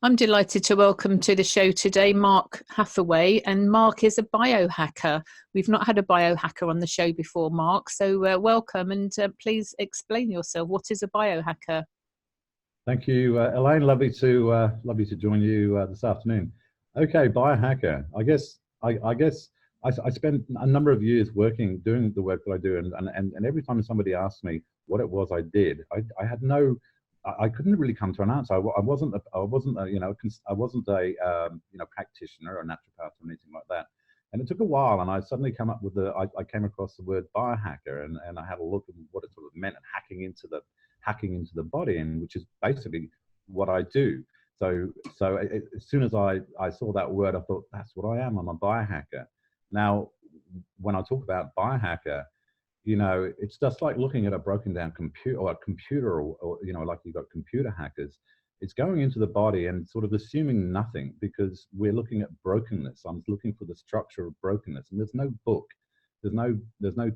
I'm delighted to welcome to the show today Mark Hathaway, and Mark is a biohacker. We've not had a biohacker on the show before, Mark, so welcome, and please explain yourself. What is a biohacker? Thank you, Elaine. Lovely to join you this afternoon. Okay, biohacker. I spent a number of years doing the work that I do, and every time somebody asked me what it was I did, I couldn't really come to an answer. I wasn't a practitioner or a naturopath or anything like that. And it took a while, and I suddenly came up with I came across the word biohacker, and I had a look at what it sort of meant, and hacking into the body, and which is basically what I do. As soon as I saw that word, I thought, that's what I am. I'm a biohacker. Now, when I talk about biohacker, it's just like looking at a broken down computer or a computer, or like you've got computer hackers. It's going into the body and sort of assuming nothing, because we're looking at brokenness. I'm looking for the structure of brokenness, and there's no book, there's no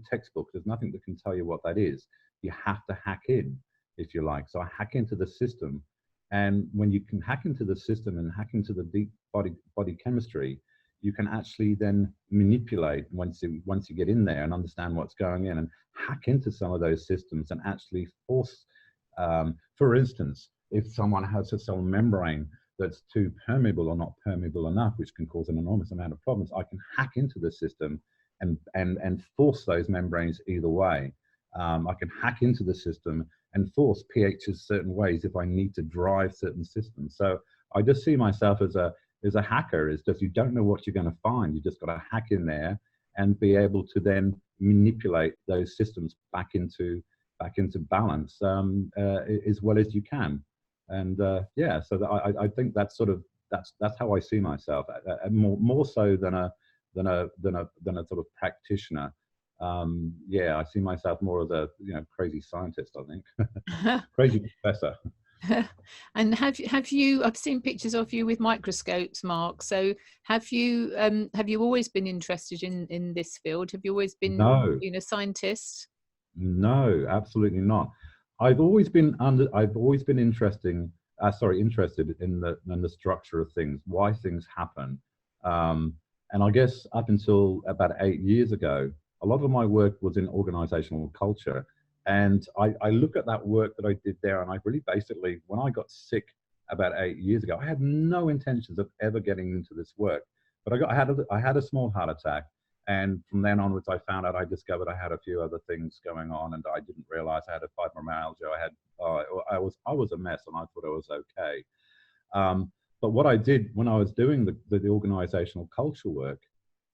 textbook, there's nothing that can tell you what that is. You have to hack in, if you like. So I hack into the system, and when you can hack into the system and hack into the deep body chemistry, you can actually then manipulate once you get in there and understand what's going in, and hack into some of those systems and actually force, for instance, if someone has a cell membrane that's too permeable or not permeable enough, which can cause an enormous amount of problems, I can hack into the system and force those membranes either way. I can hack into the system and force pHs certain ways if I need to drive certain systems. So I just see myself as a hacker. Is just, you don't know what you're going to find. You just got to hack in there and be able to then manipulate those systems back into balance as well as you can. And I think that's how I see myself, more so than a sort of practitioner. I see myself more as a crazy scientist, I think. Crazy professor. And have you? I've seen pictures of you with microscopes, Mark. So have you always been interested in this field? Have you always been a scientist? No, absolutely not. I've always been interested in the structure of things, why things happen. And I guess up until about 8 years ago, a lot of my work was in organizational culture. And I look at that work that I did there, and I really basically, when I got sick about 8 years ago, I had no intentions of ever getting into this work. But I had a small heart attack. And from then onwards, I discovered I had a few other things going on, and I didn't realize I had a fibromyalgia. I was a mess, and I thought I was okay. But what I did when I was doing the organizational culture work,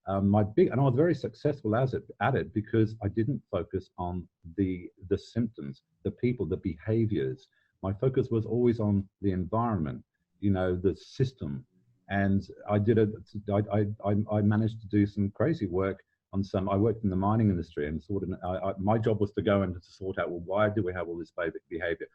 and I was very successful at it because I didn't focus on the symptoms, the people, the behaviors. My focus was always on the environment, the system. And I managed to do some crazy work on I worked in the mining industry, and my job was to go and to sort out, well, why do we have all this behavior?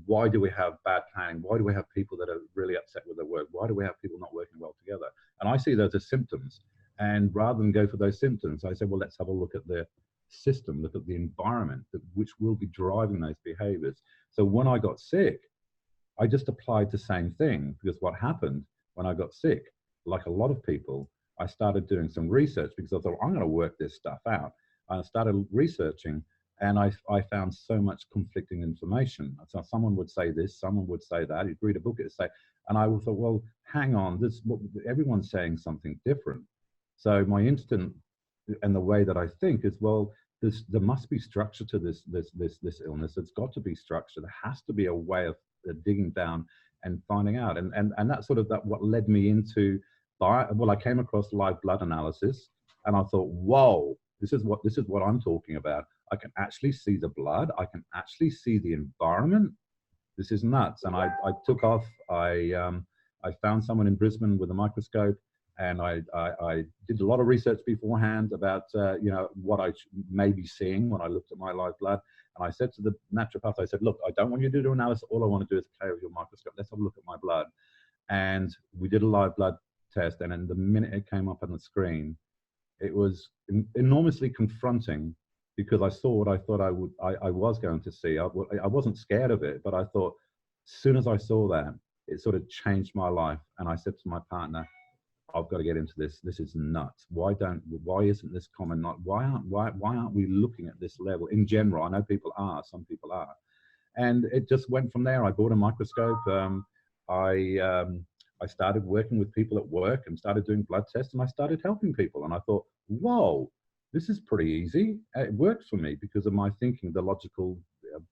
Why do we have bad planning? Why do we have people that are really upset with their work? Why do we have people not working well together? And I see those as symptoms. And rather than go for those symptoms, I said, well, let's have a look at the system, look at the environment which will be driving those behaviors. So when I got sick, I just applied the same thing, because what happened when I got sick, like a lot of people, I started doing some research, because I thought, I'm going to work this stuff out. I started researching, and I found so much conflicting information. So someone would say this, someone would say that. You'd read a book, it'd say, and I thought, well, hang on, everyone's saying something different. So my instinct and the way that I think is, well, there must be structure to this illness. It's got to be structure. There has to be a way of digging down and finding out. And that's what led me into I came across live blood analysis, and I thought, whoa, this is what I'm talking about. I can actually see the blood. I can actually see the environment. This is nuts. And I took off. I found someone in Brisbane with a microscope, and I did a lot of research beforehand about what I may be seeing when I looked at my live blood. And I said to the naturopath, I said, look, I don't want you to do analysis. All I want to do is play with your microscope. Let's have a look at my blood. And we did a live blood test. And then the minute it came up on the screen, it was enormously confronting, because I saw what I thought I was going to see. I wasn't scared of it, but I thought, as soon as I saw that, it sort of changed my life. And I said to my partner, I've got to get into this. This is nuts. Why isn't this common? Why aren't we looking at this level in general? I know people are, some people are. And it just went from there. I bought a microscope. I, um, I started working with people at work and started doing blood tests, and I started helping people. And I thought, whoa, this is pretty easy. It works for me because of my thinking, the logical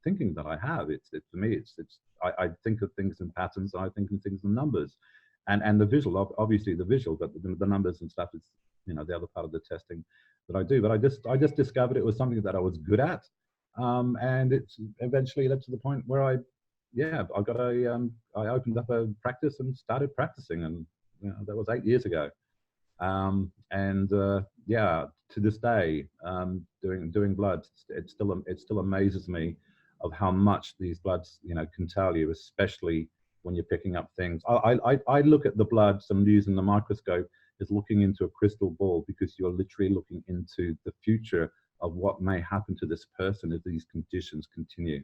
thinking that I have. For me, I think of things in patterns, and I think of things in numbers, and the visual, obviously the visual, but the numbers and stuff is, the other part of the testing that I do. But I just discovered it was something that I was good at, and it's eventually led to the point where I opened up a practice and started practicing, and that was 8 years ago. To this day, doing blood, it still amazes me of how much these bloods can tell you, especially when you're picking up things. I look at the blood, some using the microscope, is looking into a crystal ball, because you're literally looking into the future of what may happen to this person if these conditions continue.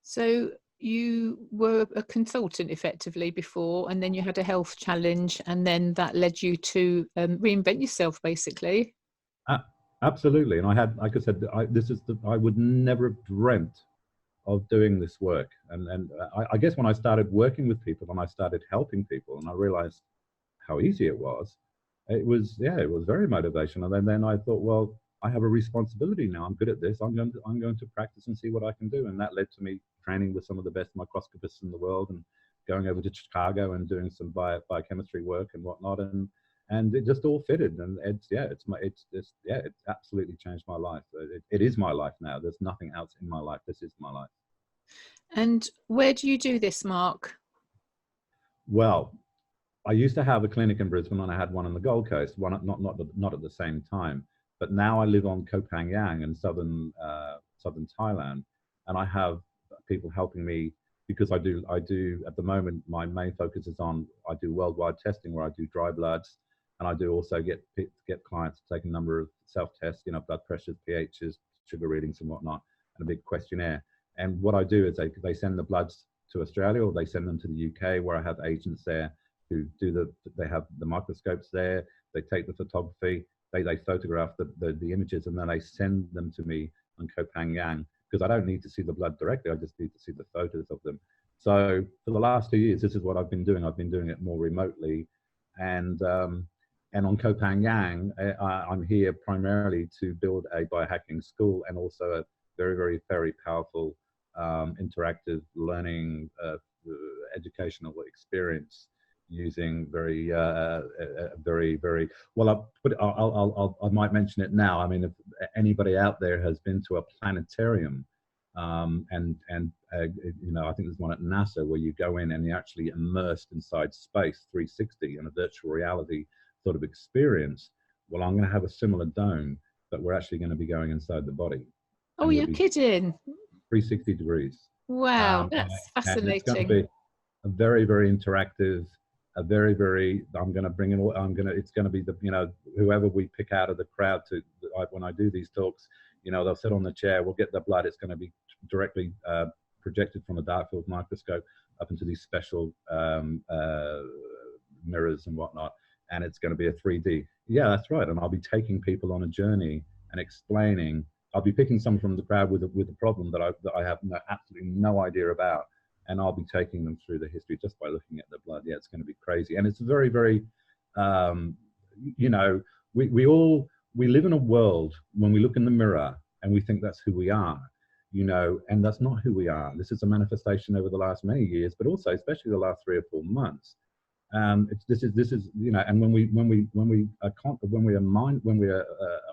So you were a consultant effectively before, and then you had a health challenge, and then that led you to reinvent yourself, basically. Absolutely. And I had, like I said, I would never have dreamt of doing this work. And I guess when I started working with people and I started helping people, and I realized how easy it was very motivational. And then I thought, well, I have a responsibility now. I'm good at this. I'm going to practice and see what I can do. And that led to me training with some of the best microscopists in the world, and going over to Chicago and doing some biochemistry work and whatnot. And it just all fitted. And it's absolutely changed my life. It is my life now. There's nothing else in my life. This is my life. And where do you do this, Mark? Well, I used to have a clinic in Brisbane, and I had one on the Gold Coast, not at the same time. But now I live on Koh Phangan in southern Thailand, and I have people helping me, because I do at the moment, my main focus is on, I do worldwide testing, where I do dry bloods, and I do also get clients to take a number of self-tests, blood pressures, pHs, sugar readings and whatnot, and a big questionnaire. And what I do is they send the bloods to Australia, or they send them to the UK, where I have agents there who they have the microscopes there, they take the photography, they photograph the images, and then they send them to me on Koh Phangan, because I don't need to see the blood directly, I just need to see the photos of them. So for the last 2 years, this is what I've been doing. I've been doing it more remotely, and on Koh Phangan, I'm here primarily to build a biohacking school, and also a very, very, very powerful interactive learning educational experience, using very well. I might mention it now. I mean, if anybody out there has been to a planetarium, I think there's one at NASA where you go in and you're actually immersed inside space, 360, in a virtual reality sort of experience. Well, I'm going to have a similar dome, but we're actually going to be going inside the body. Oh, you're kidding! 360 degrees. Wow, that's fascinating. And it's going to be a very, very interactive, it's going to be whoever we pick out of the crowd when I do these talks, they'll sit on the chair, we'll get the blood, it's going to be directly projected from a dark field microscope up into these special mirrors and whatnot, and it's going to be a 3D. Yeah, that's right. And I'll be taking people on a journey and explaining. I'll be picking someone from the crowd with a problem that I have absolutely no idea about, and I'll be taking them through the history just by looking at the blood. Yeah, it's going to be crazy. And it's very, very, we live in a world when we look in the mirror and we think that's who we are, and that's not who we are. This is a manifestation over the last many years, but also especially the last 3 or 4 months. This is and when we are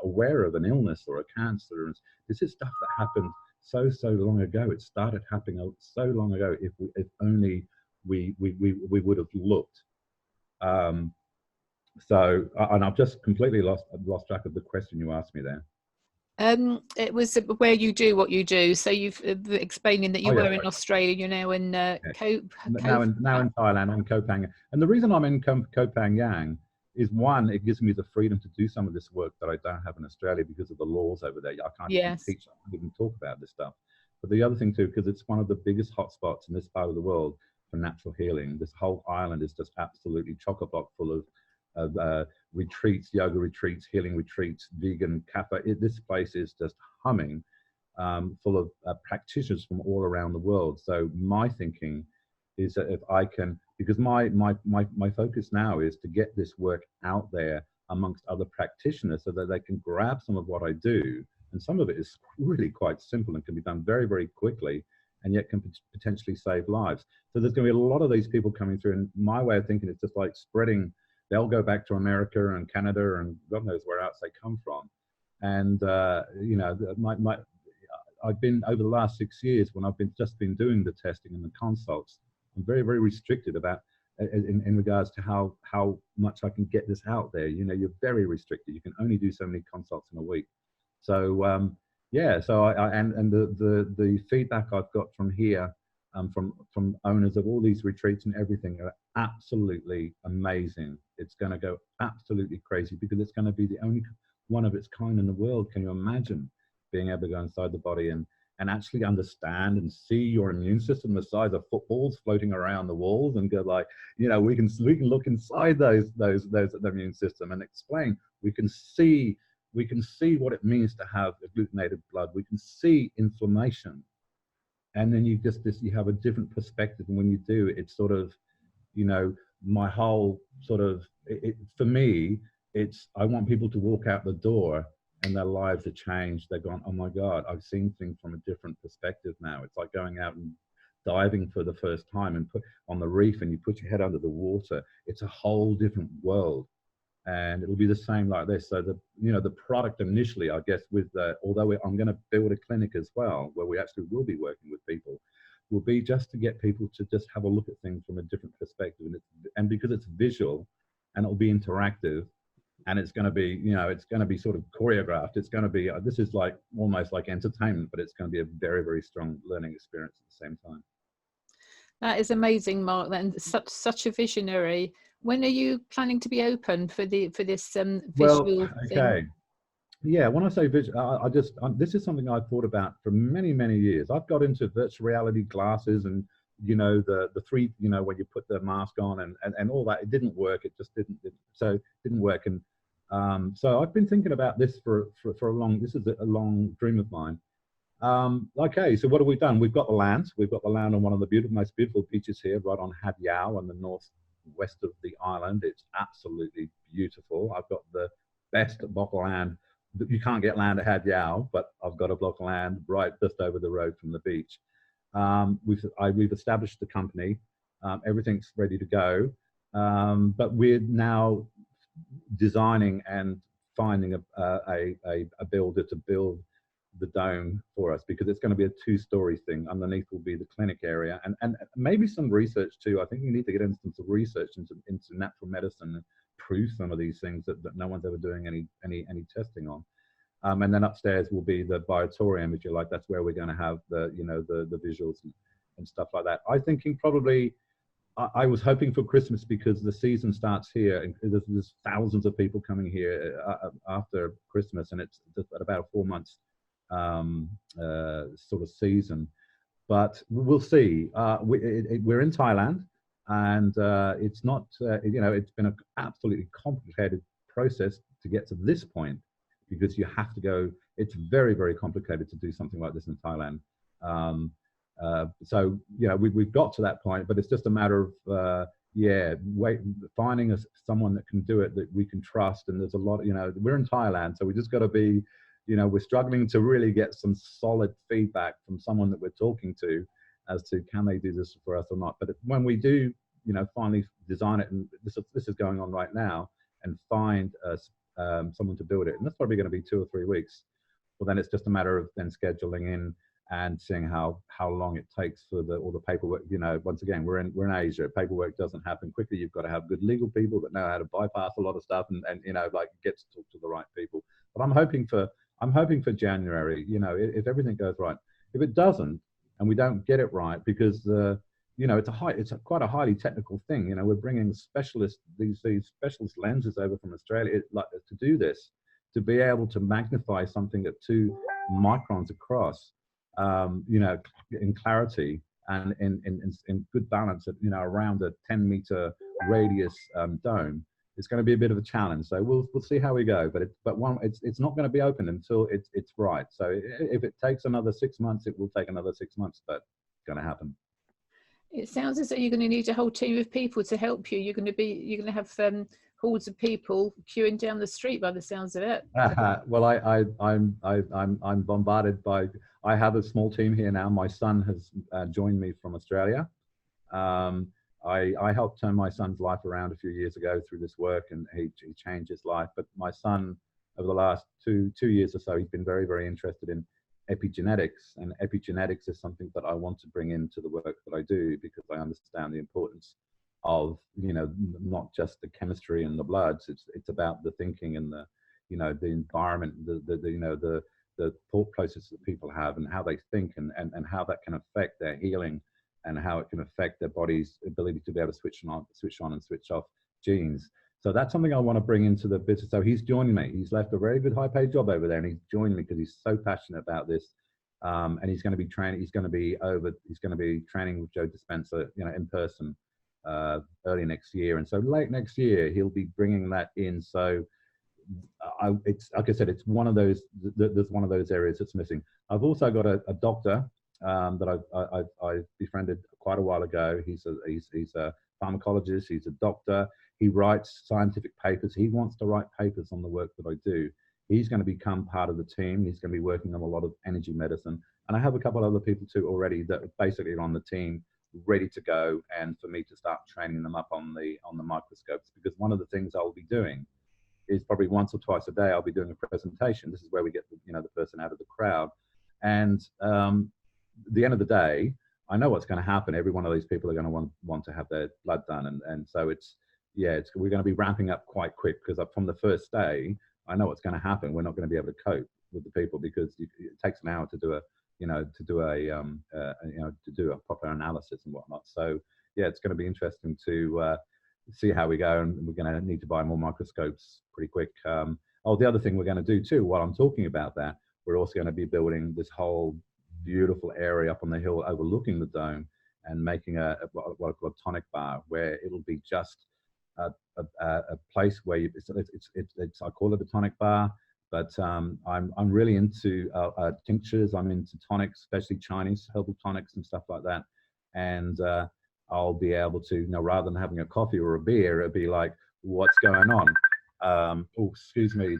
aware of an illness or a cancer, this is stuff that happened so long ago. It started happening so long ago. If only we would have looked. And I've just completely lost track of the question you asked me there. It was where you do what you do. So you've explaining that you were in Australia, you're now in now in Thailand, on Koh Phangan. And the reason I'm in Koh Phangan is, one, it gives me the freedom to do some of this work that I don't have in Australia because of the laws over there. I can't even teach, I can't even talk about this stuff. But the other thing too, because it's one of the biggest hotspots in this part of the world for natural healing. This whole island is just absolutely chock-a-block full of retreats, yoga retreats, healing retreats, vegan cafe. This place is just humming, full of practitioners from all around the world. So my thinking is that if I can, because my focus now is to get this work out there amongst other practitioners so that they can grab some of what I do. And some of it is really quite simple and can be done very, very quickly, and yet can potentially save lives. So there's going to be a lot of these people coming through. And my way of thinking is just like spreading. They'll go back to America and Canada and God knows where else they come from. And, you know, I've been, over the last 6 years, when I've just been doing the testing and the consults, I'm very, very restricted about in regards to how much I can get this out there. You know, you're very restricted. You can only do so many consults in a week. So yeah, so the feedback I've got from here, from owners of all these retreats and everything, are absolutely amazing. It's going to go absolutely crazy because it's going to be the only one of its kind in the world. Can you imagine being able to go inside the body and actually understand and see your immune system the size of footballs floating around the walls, and go like, you know, we can look inside those the immune system and explain. We can see what it means to have agglutinated blood. We can see inflammation, and then you have a different perspective. And when you do, it's sort of, you know, my whole sort of for me, it's, I want people to walk out the door and their lives are changed. They're gone, oh my God, I've seen things from a different perspective now. It's like going out and diving for the first time and put on the reef, and you put your head under the water. It's a whole different world. And it'll be the same like this. So the product initially, I guess, with although I'm going to build a clinic as well, where we actually will be working with people, will be just to get people to just have a look at things from a different perspective. And because it's visual and it'll be interactive, and it's going to be, you know, it's going to be sort of choreographed. It's going to be, this is like almost like entertainment, but it's going to be a very, very strong learning experience at the same time. That is amazing, Mark. And such a visionary. When are you planning to be open for this visual well, okay. thing? Yeah, when I say visual, this is something I've thought about for many, many years. I've got into virtual reality glasses, and you know, the three, you know, when you put the mask on and all that, it didn't work. It just didn't work. And so I've been thinking about this for a long. This is a long dream of mine. Okay, so what have we done? We've got the land. We've got the land on one of the most beautiful beaches here, right on Hathaway on the northwest of the island. It's absolutely beautiful. I've got the best block of land. You can't get land at Hathaway, but I've got a block of land right just over the road from the beach. We've established the company. Everything's ready to go, but we're now designing and finding a builder to build the dome for us, because it's going to be a two-story thing. Underneath will be the clinic area, and maybe some research too. I think we need to get into some research into natural medicine and prove some of these things that no one's ever doing any testing on. And then upstairs will be the biotorium, if you like. That's where we're going to have the visuals and stuff like that. I'm thinking probably, I was hoping for Christmas, because the season starts here, and there's thousands of people coming here after Christmas, and it's about a 4 months sort of season. But we'll see. We're in Thailand, and it's not, you know, it's been an absolutely complicated process to get to this point, because you have to go, it's very, very complicated to do something like this in Thailand. So, you know, we've got to that point, but it's just a matter of, finding someone that can do it, that we can trust. And there's a lot, you know, we're in Thailand, so we just got to be, you know, we're struggling to really get some solid feedback from someone that we're talking to as to can they do this for us or not. But when we do, you know, finally design it, and this is going on right now, and find someone to build it, and that's probably going to be 2 or 3 weeks. Well, then it's just a matter of then scheduling in and seeing how long it takes for all the paperwork. You know, once again, we're in Asia. Paperwork doesn't happen quickly. You've got to have good legal people that know how to bypass a lot of stuff, and you know, like, get to talk to the right people. But I'm hoping for January. You know, if everything goes right. If it doesn't, and we don't get it right, because you know, it's quite a highly technical thing. You know, we're bringing these specialist lenses over from Australia, like, to do this, to be able to magnify something at 2 microns across, you know, in clarity, and in good balance at, around a 10-meter radius dome, it's going to be a bit of a challenge. So we'll see how we go. But it's not going to be open until it's right. So if it takes another 6 months, it will take another 6 months, but it's going to happen. It sounds as though you're going to need a whole team of people to help you. You're going to have hordes of people queuing down the street by the sounds of it. Well, I'm bombarded by. I have a small team here now. My son has joined me from Australia. I helped turn my son's life around a few years ago through this work, and he changed his life. But my son, over the last two years or so, he's been very, very interested in epigenetics, and epigenetics is something that I want to bring into the work that I do, because I understand the importance of, not just the chemistry and the bloods. It's about the thinking and the, the environment, the thought process that people have, and how they think, and how that can affect their healing, and how it can affect their body's ability to be able to switch on and switch off genes. So that's something I want to bring into the business. So he's joining me. He's left a very good high-paid job over there, and he's joined me because he's so passionate about this. And he's going to be training. He's going to be training with Joe Dispenza, in person, early next year. And so late next year, he'll be bringing that in. So it's like I said, it's one of those. There's one of those areas that's missing. I've also got a doctor that I befriended quite a while ago. He's a pharmacologist. He's a doctor. He writes scientific papers. He wants to write papers on the work that I do. He's going to become part of the team. He's going to be working on a lot of energy medicine. And I have a couple other people too already that basically are on the team, ready to go, and for me to start training them up on the microscopes. Because one of the things I'll be doing is probably once or twice a day, I'll be doing a presentation. This is where we get the person out of the crowd. And the end of the day, I know what's going to happen. Every one of these people are going to want to have their blood done. And so we're going to be ramping up quite quick, because from the first day, I know what's going to happen. We're not going to be able to cope with the people, because it takes an hour to do a proper analysis and whatnot. So yeah, it's going to be interesting to see how we go, and we're going to need to buy more microscopes pretty quick. The other thing we're going to do too, while I'm talking about that, we're also going to be building this whole beautiful area up on the hill overlooking the dome, and making what I call a tonic bar, where it'll be just a place where I call it a tonic bar, but I'm really into tinctures. I'm into tonics, especially Chinese herbal tonics and stuff like that. And I'll be able to, rather than having a coffee or a beer, it'll be like, what's going on? Oh, excuse me.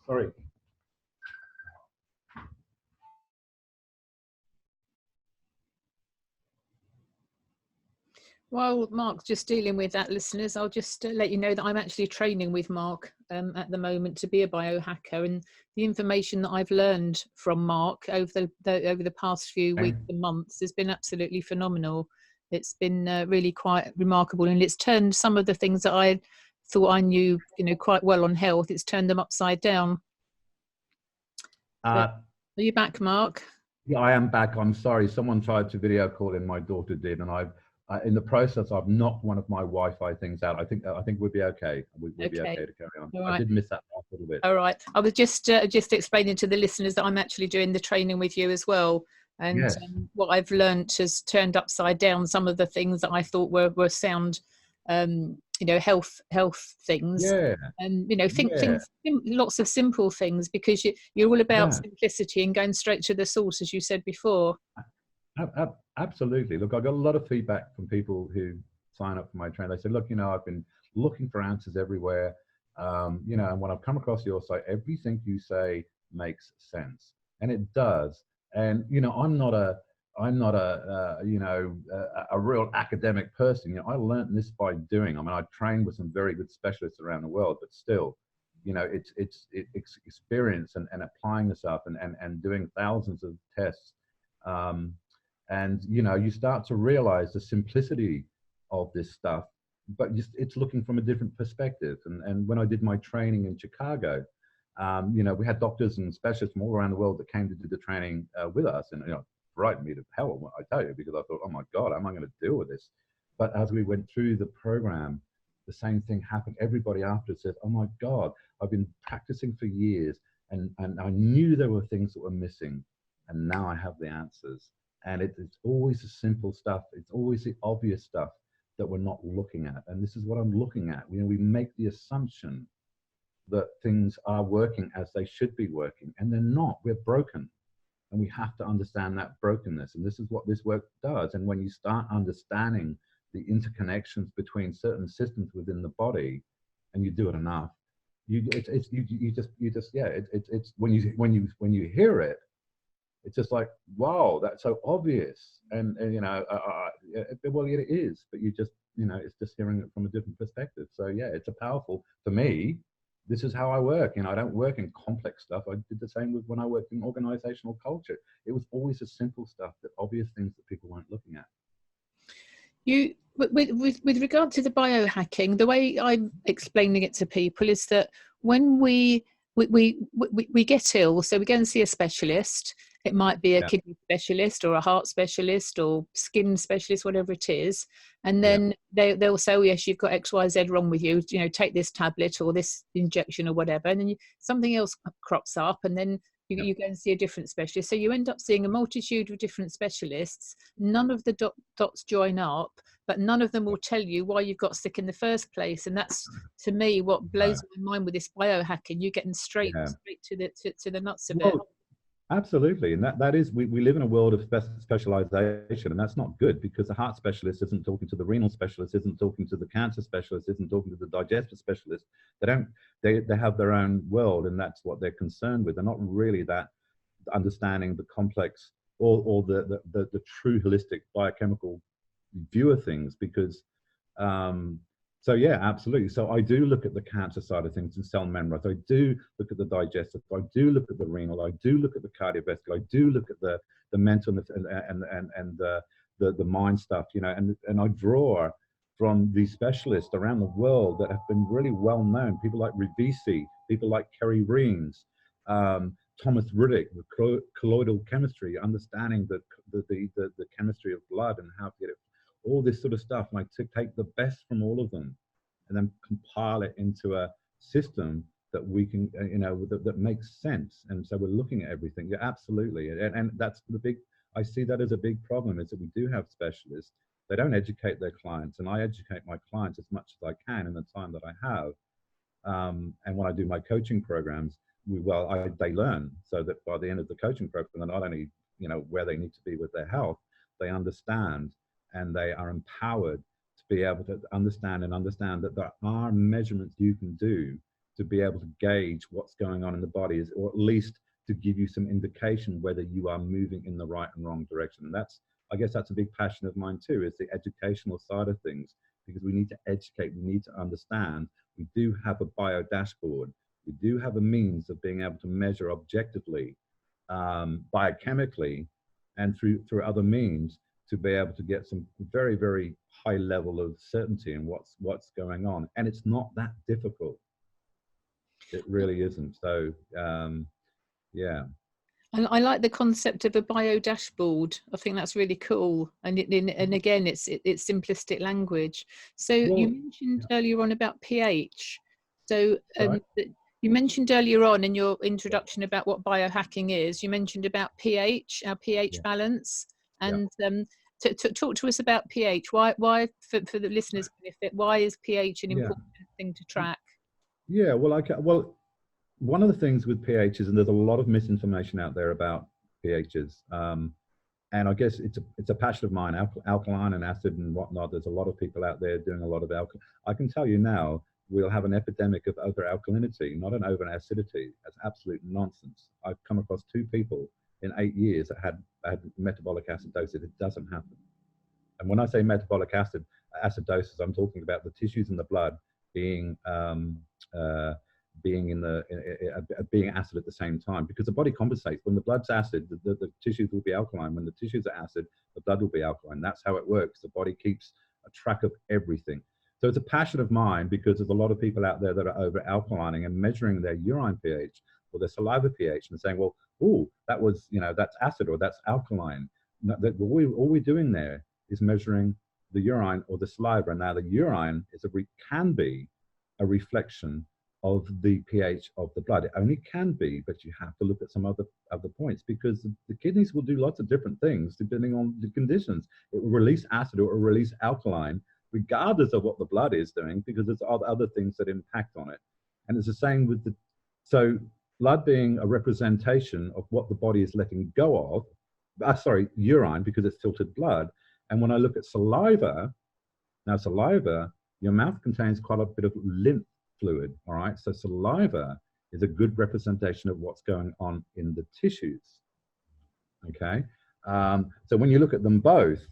Sorry. While Mark's just dealing with that, listeners, I'll just let you know that I'm actually training with Mark at the moment to be a biohacker, and the information that I've learned from Mark over the past few weeks and months has been absolutely phenomenal. It's been really quite remarkable, and it's turned some of the things that I thought I knew, quite well on health. It's turned them upside down. Are you back, Mark? Yeah, I am back. I'm sorry. Someone tried to video call in. My daughter did, and in the process, I've knocked one of my Wi-Fi things out. I think we'll be okay. We'll be okay to carry on. Right. I did miss that part a little bit. All right. I was just explaining to the listeners that I'm actually doing the training with you as well. And yes. What I've learned has turned upside down some of the things that I thought were sound, health things. Yeah. And things, lots of simple things, because you're all about simplicity and going straight to the source, as you said before. Absolutely. Look, I got a lot of feedback from people who sign up for my training. They said, look, I've been looking for answers everywhere. And when I've come across your site, everything you say makes sense, and it does. And I'm not a real academic person. I learned this by doing. I mean, I trained with some very good specialists around the world, but still, it's experience and applying yourself and doing thousands of tests. And you start to realize the simplicity of this stuff, but it's looking from a different perspective. And when I did my training in Chicago, we had doctors and specialists from all around the world that came to do the training with us, and frightened me to hell, I tell you, because I thought, oh my God, how am I going to deal with this? But as we went through the program, the same thing happened. Everybody after said, oh my God, I've been practicing for years, and I knew there were things that were missing, and now I have the answers. And it's always the simple stuff. It's always the obvious stuff that we're not looking at. And this is what I'm looking at. You know, we make the assumption that things are working as they should be working, and they're not. We're broken. And we have to understand that brokenness. And this is what this work does. And when you start understanding the interconnections between certain systems within the body, and you do it enough, you just yeah, it's when you hear it, it's just like, wow, that's so obvious. And you know, well, it is, but you just, you know, it's just hearing it from a different perspective. So yeah, it's a powerful, for me, this is how I work. You know, I don't work in complex stuff. I did the same with when I worked in organizational culture. It was always the simple stuff, the obvious things that people weren't looking at. You, with regard to the biohacking, the way I'm explaining it to people is that when we get ill, so we go and see a specialist. It might be a kidney specialist or a heart specialist or skin specialist, whatever it is. And then they'll say, oh, yes, you've got X, Y, Z wrong with you. You know, take this tablet or this injection or whatever. And then something else crops up, and then you go and see a different specialist. So you end up seeing a multitude of different specialists. None of the dots join up, but none of them will tell you why you've got sick in the first place. And that's, to me, what blows my mind with this biohacking. You're getting straight to the nuts of it. Absolutely. And that is, we live in a world of specialization, and that's not good, because the heart specialist isn't talking to the renal specialist, isn't talking to the cancer specialist, isn't talking to the digestive specialist. They have their own world, and that's what they're concerned with. They're not really that understanding the complex or the true holistic biochemical view of things, because so yeah, absolutely. So I do look at the cancer side of things and cell membranes. I do look at the digestive. I do look at the renal. I do look at the cardiovascular. I do look at the mental and the mind stuff. You know, and I draw from these specialists around the world that have been really well known. People like Rivisi, people like Kerry Reams, Thomas Riddick, with colloidal chemistry, understanding the chemistry of blood and how to get it. All this sort of stuff, and I take the best from all of them and then compile it into a system that we can, you know, that makes sense. And so we're looking at everything. Yeah, absolutely. And that's the big, I see that as a big problem, is that we do have specialists. They don't educate their clients, and I educate my clients as much as I can in the time that I have. And when I do my coaching programs, they learn, so that by the end of the coaching program, they're not only, you know, where they need to be with their health, they understand, and they are empowered to be able to understand that there are measurements you can do to be able to gauge what's going on in the body, or at least to give you some indication whether you are moving in the right and wrong direction. And that's, I guess that's a big passion of mine too, is the educational side of things, because we need to educate, we need to understand. We do have a bio dashboard. We do have a means of being able to measure objectively, biochemically, and through other means, to be able to get some very, very high level of certainty in what's going on. And it's not that difficult. It really isn't. So, yeah. And I like the concept of a bio dashboard. I think that's really cool. And again, it's simplistic language. So you mentioned earlier on about pH. So you mentioned earlier on in your introduction about what biohacking is. You mentioned about pH, our pH balance. And talk to us about pH. Why for the listeners' benefit, why is pH an important thing to track? Yeah, well, one of the things with pHs, and there's a lot of misinformation out there about pHs, and I guess it's a passion of mine, alkaline and acid and whatnot. There's a lot of people out there doing a lot of alkaline. I can tell you now, we'll have an epidemic of over alkalinity, not an over acidity. That's absolute nonsense. I've come across 2 people in 8 years that had metabolic acidosis. It doesn't happen. And when I say metabolic acidosis, I'm talking about the tissues in the blood being being acid at the same time, because the body compensates. When the blood's acid, the tissues will be alkaline. When the tissues are acid, the blood will be alkaline. That's how it works. The body keeps a track of everything. So it's a passion of mine, because there's a lot of people out there that are over alkalining and measuring their urine pH or their saliva pH and saying, well, oh, that was, you know, that's acid or that's alkaline. No, all we're doing there is measuring the urine or the saliva. And now the urine can be a reflection of the pH of the blood. It only can be, but you have to look at some other points, because the kidneys will do lots of different things depending on the conditions. It will release acid or it will release alkaline, regardless of what the blood is doing, because there's other things that impact on it. And it's the same with so blood being a representation of what the body is letting go of, urine, because it's filtered blood. And when I look at saliva, now saliva, your mouth contains quite a bit of lymph fluid, all right? So saliva is a good representation of what's going on in the tissues, okay? So when you look at them both,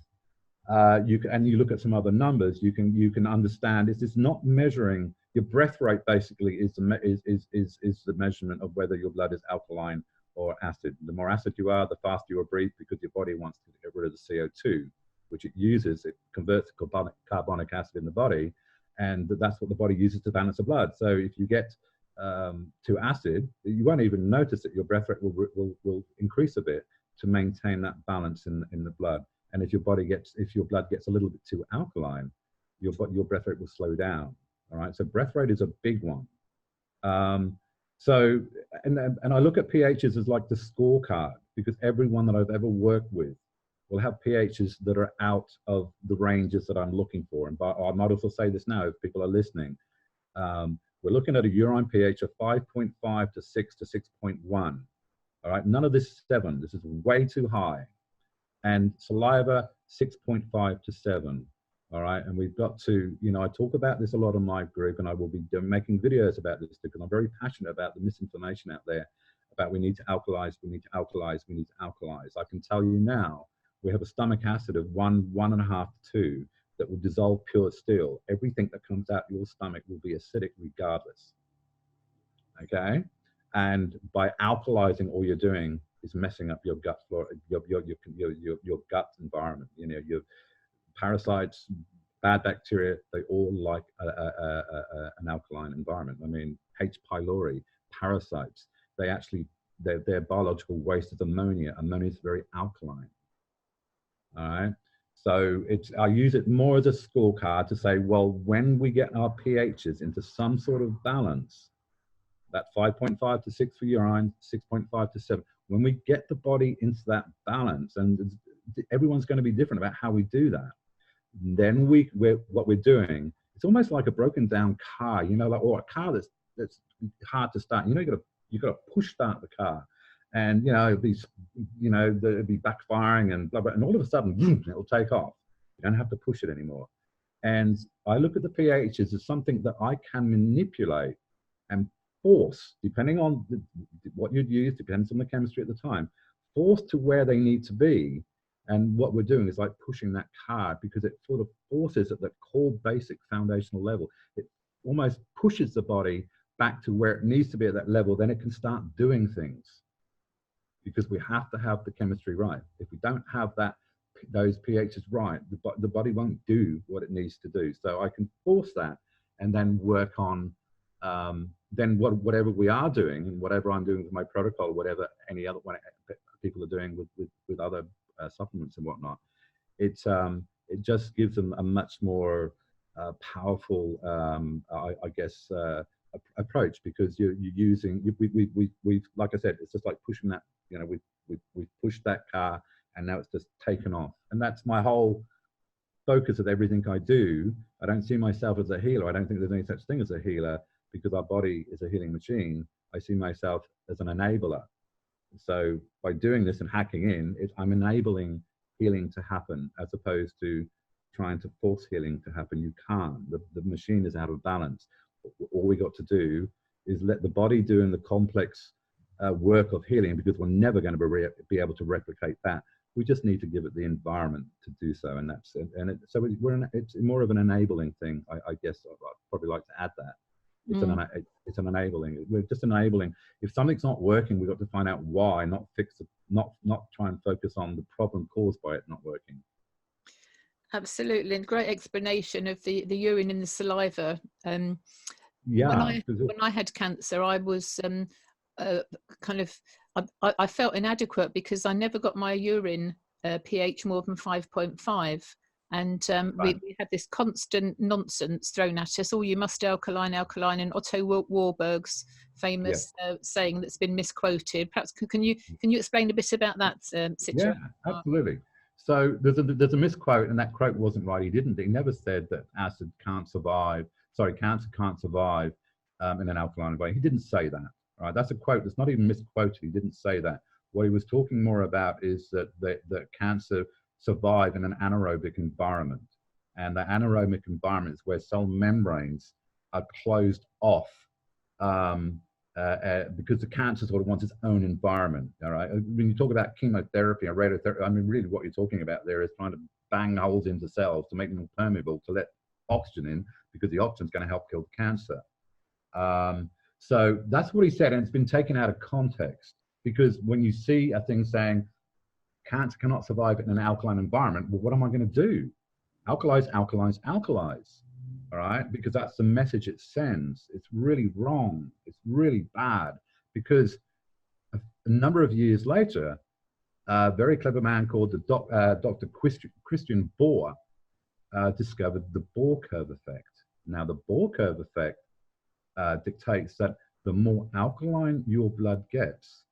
and you look at some other numbers, you can understand it's not measuring your breath rate. Basically, is the measurement of whether your blood is alkaline or acid. The more acid you are, the faster you will breathe, because your body wants to get rid of the CO2, which it uses. It converts to carbonic acid in the body, and that's what the body uses to balance the blood. So if you get to acid, you won't even notice that your breath rate will increase a bit to maintain that balance in the blood. And if your blood gets a little bit too alkaline, your breath rate will slow down. All right. So breath rate is a big one. So I look at pHs as like the scorecard, because everyone that I've ever worked with will have pHs that are out of the ranges that I'm looking for. And I might also say this now, if people are listening, we're looking at a urine pH of 5.5 to 6 to 6.1. All right. None of this is 7. This is way too high. And saliva, 6.5 to 7. All right. And we've got to, I talk about this a lot in my group, and I will be making videos about this because I'm very passionate about the misinformation out there about we need to alkalize, we need to alkalize, we need to alkalize. I can tell you now, we have a stomach acid of 1.5 to 2 that will dissolve pure steel. Everything that comes out your stomach will be acidic regardless. Okay. And by alkalizing, all you're doing is messing up your gut flora, your gut environment. Your parasites, bad bacteria, they all like an alkaline environment. I mean, H. pylori, parasites, their biological waste is ammonia. Ammonia is very alkaline. All right. So I use it more as a scorecard to say, well, when we get our pHs into some sort of balance, that 5.5 to 6 for urine, 6.5 to 7. When we get the body into that balance, and everyone's going to be different about how we do that, then what we're doing, it's almost like a broken down car, or a car that's hard to start. You got to push start the car, and it'll be backfiring and blah blah, and all of a sudden, it'll take off. You don't have to push it anymore. And I look at the pHs as something that I can manipulate and force, depending on what you'd use, depends on the chemistry at the time, force to where they need to be. And what we're doing is like pushing that car, because it sort of forces at the core basic foundational level. It almost pushes the body back to where it needs to be at that level. Then it can start doing things, because we have to have the chemistry right. If we don't have those pHs right, the body won't do what it needs to do. So I can force that and then work on then whatever we are doing, and whatever I'm doing with my protocol, whatever any other people are doing with other supplements and whatnot, it just gives them a much more powerful, I guess, approach, because you're using, we've like I said, it's just like pushing that, we've pushed that car, and now it's just taken off. And that's my whole focus of everything I do. I don't see myself as a healer. I don't think there's any such thing as a healer, because our body is a healing machine. I see myself as an enabler. So by doing this and hacking in, I'm enabling healing to happen, as opposed to trying to force healing to happen. You can't. The machine is out of balance. All we got to do is let the body do in the complex work of healing, because we're never going to be able to replicate that. We just need to give it the environment to do so, and that's it. And it's more of an enabling thing. I guess I'd probably like to add that. It's an enabling. We're just enabling. If something's not working, we've got to find out why, not fix it, not try and focus on the problem caused by it not working. Absolutely, and great explanation of the urine and the saliva. Yeah. When I had cancer, I was I felt inadequate, because I never got my urine pH more than 5.5. And Right. we had this constant nonsense thrown at us. Oh, you must alkaline, alkaline, and Otto Warburg's famous Yes. saying that's been misquoted. Perhaps can you explain a bit about that Yeah, situation? absolutely. So there's a misquote, and that quote wasn't right. He never said that acid can't survive. Sorry, cancer can't survive in an alkaline environment. He didn't say that. Right? That's a quote that's not even misquoted. He didn't say that. What he was talking more about is that cancer survive in an anaerobic environment, and the anaerobic environment is where cell membranes are closed off. Because the cancer sort of wants its own environment. All right. When you talk about chemotherapy or radiotherapy, I mean, really what you're talking about there is trying to bang holes into cells to make them permeable to let oxygen in, because the oxygen is going to help kill the cancer. So that's what he said, and it's been taken out of context, because when you see a thing saying cancer cannot survive in an alkaline environment, well, what am I going to do? Alkalize, alkalize, alkalize. All right, because that's the message it sends. It's really wrong. It's really bad, because a number of years later, a very clever man called Dr. Christian Bohr discovered the Bohr curve effect. Now, the Bohr curve effect dictates that the more alkaline your blood gets,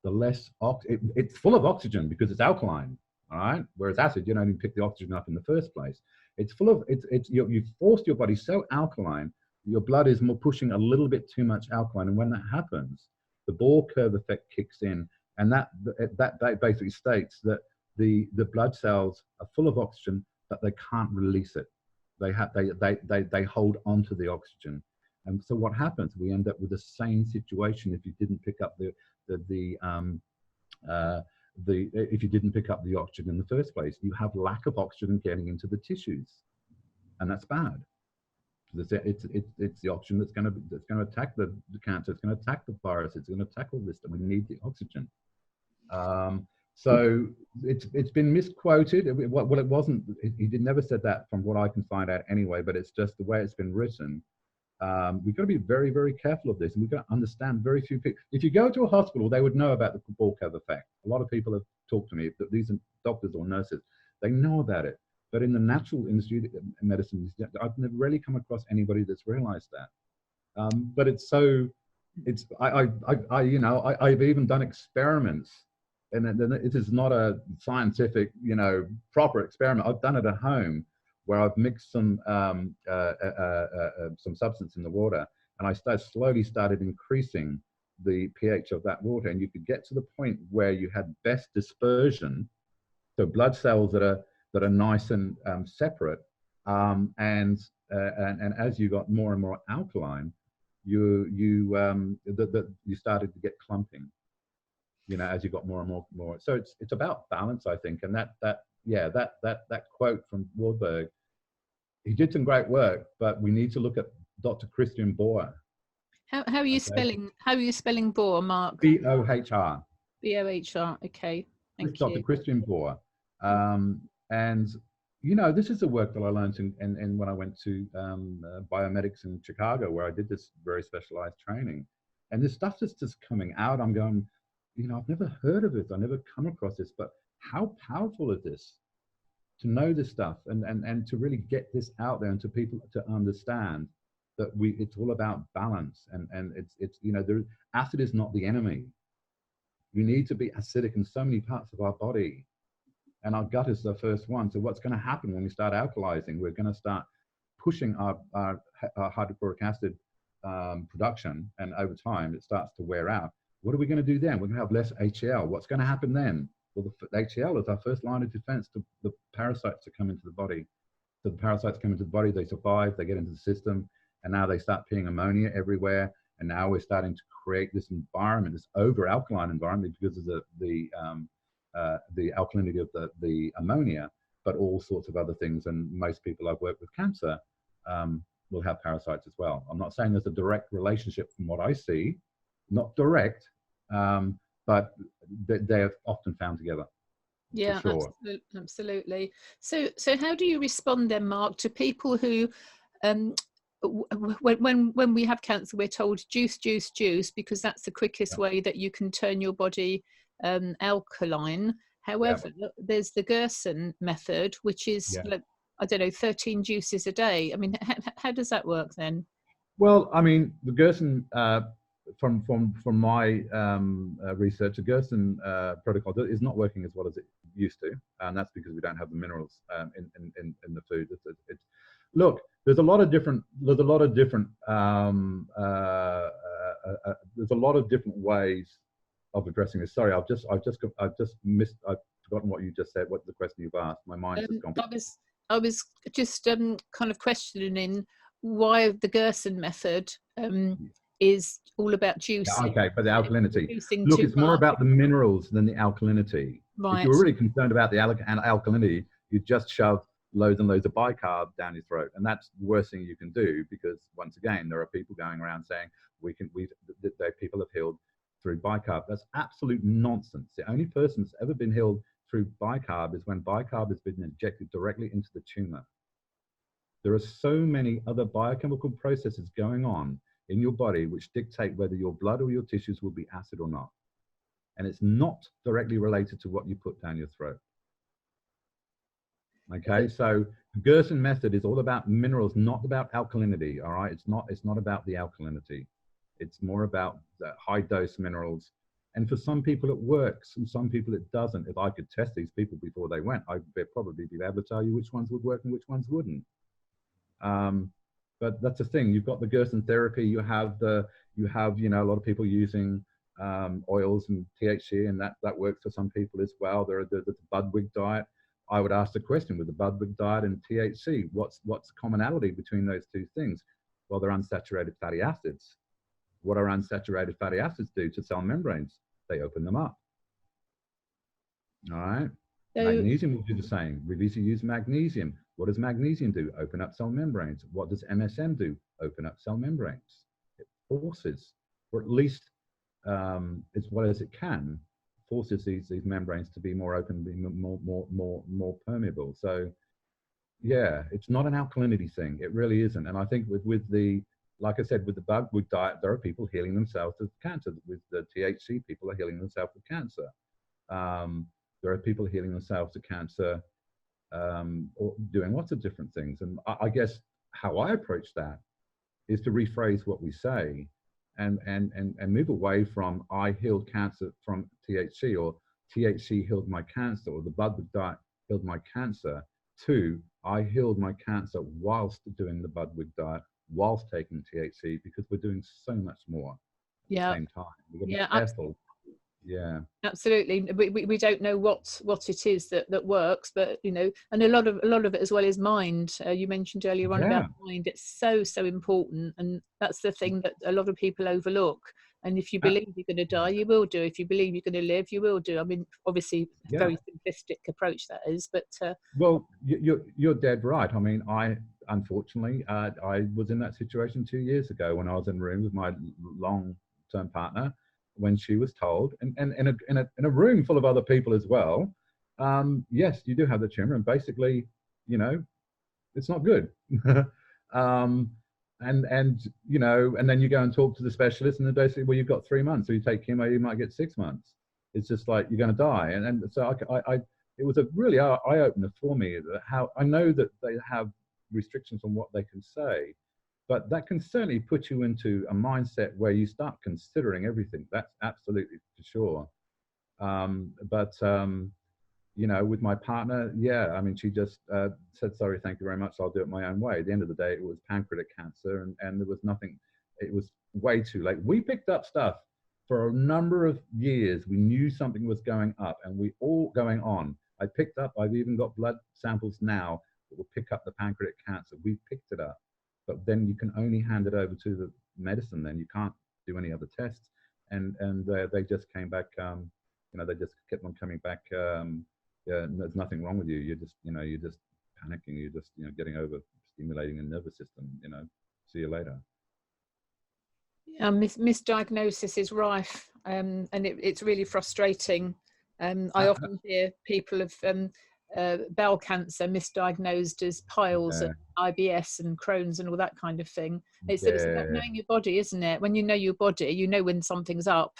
the less it's full of oxygen because it's alkaline. All right, whereas acid, you don't even pick the oxygen up in the first place. It's full of you've forced your body so alkaline, your blood is more pushing a little bit too much alkaline, and when that happens, the Bohr curve effect kicks in, and that basically states that the blood cells are full of oxygen, but they can't release it. They hold onto the oxygen, and so what happens? We end up with the same situation if you didn't pick up if you didn't pick up the oxygen in the first place. You have lack of oxygen getting into the tissues, and that's bad. It's the oxygen that's going to attack the cancer. It's going to attack the virus. It's going to attack all this, and we need the oxygen. So it's been misquoted. Well, it wasn't. He never said that, from what I can find out anyway. But it's just the way it's been written. We've got to be very, very careful of this, and we've got to understand very few people. If you go to a hospital, they would know about the Bohr curve effect. A lot of people have talked to me, that these are doctors or nurses, they know about it. But in the natural industry, medicine, I've never really come across anybody that's realized that. But it's so, I've even done experiments, and it is not a scientific, proper experiment. I've done it at home, where I've mixed some substance in the water, and I slowly started increasing the pH of that water, and you could get to the point where you had best dispersion, so blood cells that are nice and separate, and as you got more and more alkaline, you started to get clumping, as you got more and more. So it's about balance, I think, and that quote from Warburg, he did some great work, but we need to look at Dr. Christian Bohr. How are you spelling Bohr, Mark? Bohr. Bohr. Okay, thank you. Dr. Christian Bohr. And this is the work that I learned in when I went to biomedics in Chicago, where I did this very specialized training. And this stuff is just coming out. I'm going, I've never heard of it. I've never come across this, but how powerful is this? To know this stuff and to really get this out there, and to people to understand that it's all about balance, and it's acid is not the enemy. We need to be acidic in so many parts of our body, and our gut is the first one. So what's going to happen when we start alkalizing? We're going to start pushing our hydrochloric acid production, and over time it starts to wear out. What are we going to do then? We're going to have less HCl. What's going to happen then? Well, the HCl is our first line of defense to the parasites that come into the body. So the parasites come into the body, they survive, they get into the system, and now they start peeing ammonia everywhere. And now we're starting to create this environment, this over-alkaline environment, because of the alkalinity of the ammonia, but all sorts of other things. And most people I've worked with cancer will have parasites as well. I'm not saying there's a direct relationship from what I see, not direct, but they're often found together. Yeah, sure. absolutely. So how do you respond then, Mark, to people who, when we have cancer, we're told juice, because that's the quickest way that you can turn your body alkaline. However, there's the Gerson method, which is I don't know, 13 juices a day. I mean, how does that work then? Well, I mean, the Gerson, from my research, the Gerson protocol is not working as well as it used to, and that's because we don't have the minerals in the food. Look, there's a lot of different there's a lot of different ways of addressing this. Sorry, I've forgotten what you just said. What's the question you've asked? My mind's just gone. I was just kind of questioning why the Gerson method is all about juicing. Yeah, okay, but the alkalinity. Look, it's more about the minerals than the alkalinity. Right. If you were really concerned about the alkalinity, you just shove loads and loads of bicarb down your throat, and that's the worst thing you can do, because once again, there are people going around saying people have healed through bicarb. That's absolute nonsense. The only person that's ever been healed through bicarb is when bicarb has been injected directly into the tumor. There are so many other biochemical processes going on in your body which dictate whether your blood or your tissues will be acid or not. And it's not directly related to what you put down your throat. Okay, so the Gerson method is all about minerals, not about alkalinity, all right? It's not about the alkalinity. It's more about the high dose minerals. And for some people it works, and some people it doesn't. If I could test these people before they went, I'd probably be able to tell you which ones would work and which ones wouldn't. But that's the thing. You've got the Gerson therapy. You have a lot of people using oils and THC, and that works for some people as well. There's the Budwig diet. I would ask the question, with the Budwig diet and THC, what's commonality between those two things? Well, they're unsaturated fatty acids. What are unsaturated fatty acids do to cell membranes? They open them up. All right. So, magnesium will do the same. We've usually used magnesium. What does magnesium do? Open up cell membranes. What does MSM do? Open up cell membranes. It forces, or at least as well as it can, forces these membranes to be more open, be more permeable. So yeah, it's not an alkalinity thing. It really isn't. And I think with the, like I said, with the Budwig diet, there are people healing themselves of cancer. With the THC, people are healing themselves of cancer. There are people healing themselves of cancer, or doing lots of different things. And I guess how I approach that is to rephrase what we say and move away from "I healed cancer from THC" or "THC healed my cancer" or "the Budwig diet healed my cancer" to "I healed my cancer whilst doing the Budwig diet, whilst taking THC," because we're doing so much more at the same time. We've got to be careful. Yeah, absolutely. We don't know what it is that works, but and a lot of it as well is mind. You mentioned earlier on about mind. It's so important, and that's the thing that a lot of people overlook. And if you believe you're going to die, you will do. If you believe you're going to live, you will do. I mean, obviously, very simplistic approach that is, but well, you're dead right. I mean, unfortunately I was in that situation 2 years ago when I was in a room with my long-term partner, when she was told, and in a room full of other people as well, yes, you do have the tumor, and basically, it's not good. And then you go and talk to the specialist, and they basically, well, you've got 3 months, so you take chemo, you might get 6 months. It's just like, you're going to die. And so it was a really eye-opener for me, how I know that they have restrictions on what they can say, but that can certainly put you into a mindset where you start considering everything. That's absolutely for sure. With my partner, I mean, she just said, "Sorry, thank you very much, I'll do it my own way." At the end of the day, it was pancreatic cancer, and there was nothing, it was way too late. We picked up stuff for a number of years. We knew something was going up, and we all going on. I've even got blood samples now that will pick up the pancreatic cancer. We picked it up. But then you can only hand it over to the medicine. Then you can't do any other tests, and they just came back. They just kept on coming back. There's nothing wrong with you. You're just panicking. You're just getting overstimulating the nervous system. See you later. Misdiagnosis is rife, and it's really frustrating. I often hear people of bowel cancer misdiagnosed as piles and IBS and Crohn's and all that kind of thing. It's about knowing your body, isn't it? When you know your body, you know when something's up.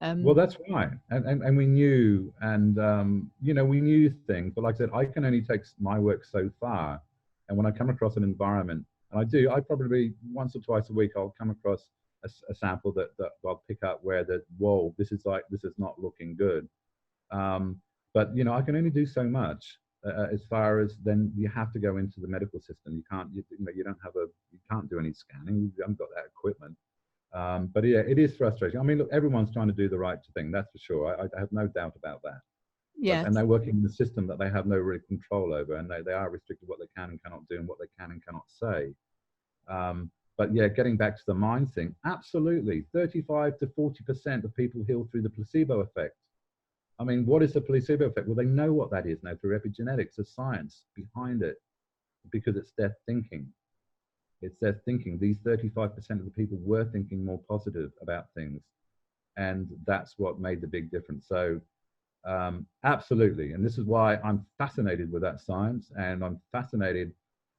Well, that's right. And we knew, and we knew things, but like I said, I can only take my work so far. And when I come across an environment, and I probably once or twice a week, I'll come across a sample that I'll pick up where whoa, this is not looking good. But I can only do so much as far as then you have to go into the medical system. You can't, you can't do any scanning. You haven't got that equipment. But yeah, it is frustrating. I mean, look, everyone's trying to do the right thing. That's for sure. I have no doubt about that. Yeah. And they're working in a system that they have no real control over, and they are restricted what they can and cannot do and what they can and cannot say. But yeah, getting back to the mind thing, absolutely. 35 to 40% of people heal through the placebo effect. I mean, what is the placebo effect? Well, they know what that is now through epigenetics, the science behind it, because it's their thinking. It's their thinking. These 35% of the people were thinking more positive about things. And that's what made the big difference. So absolutely. And this is why I'm fascinated with that science, and I'm fascinated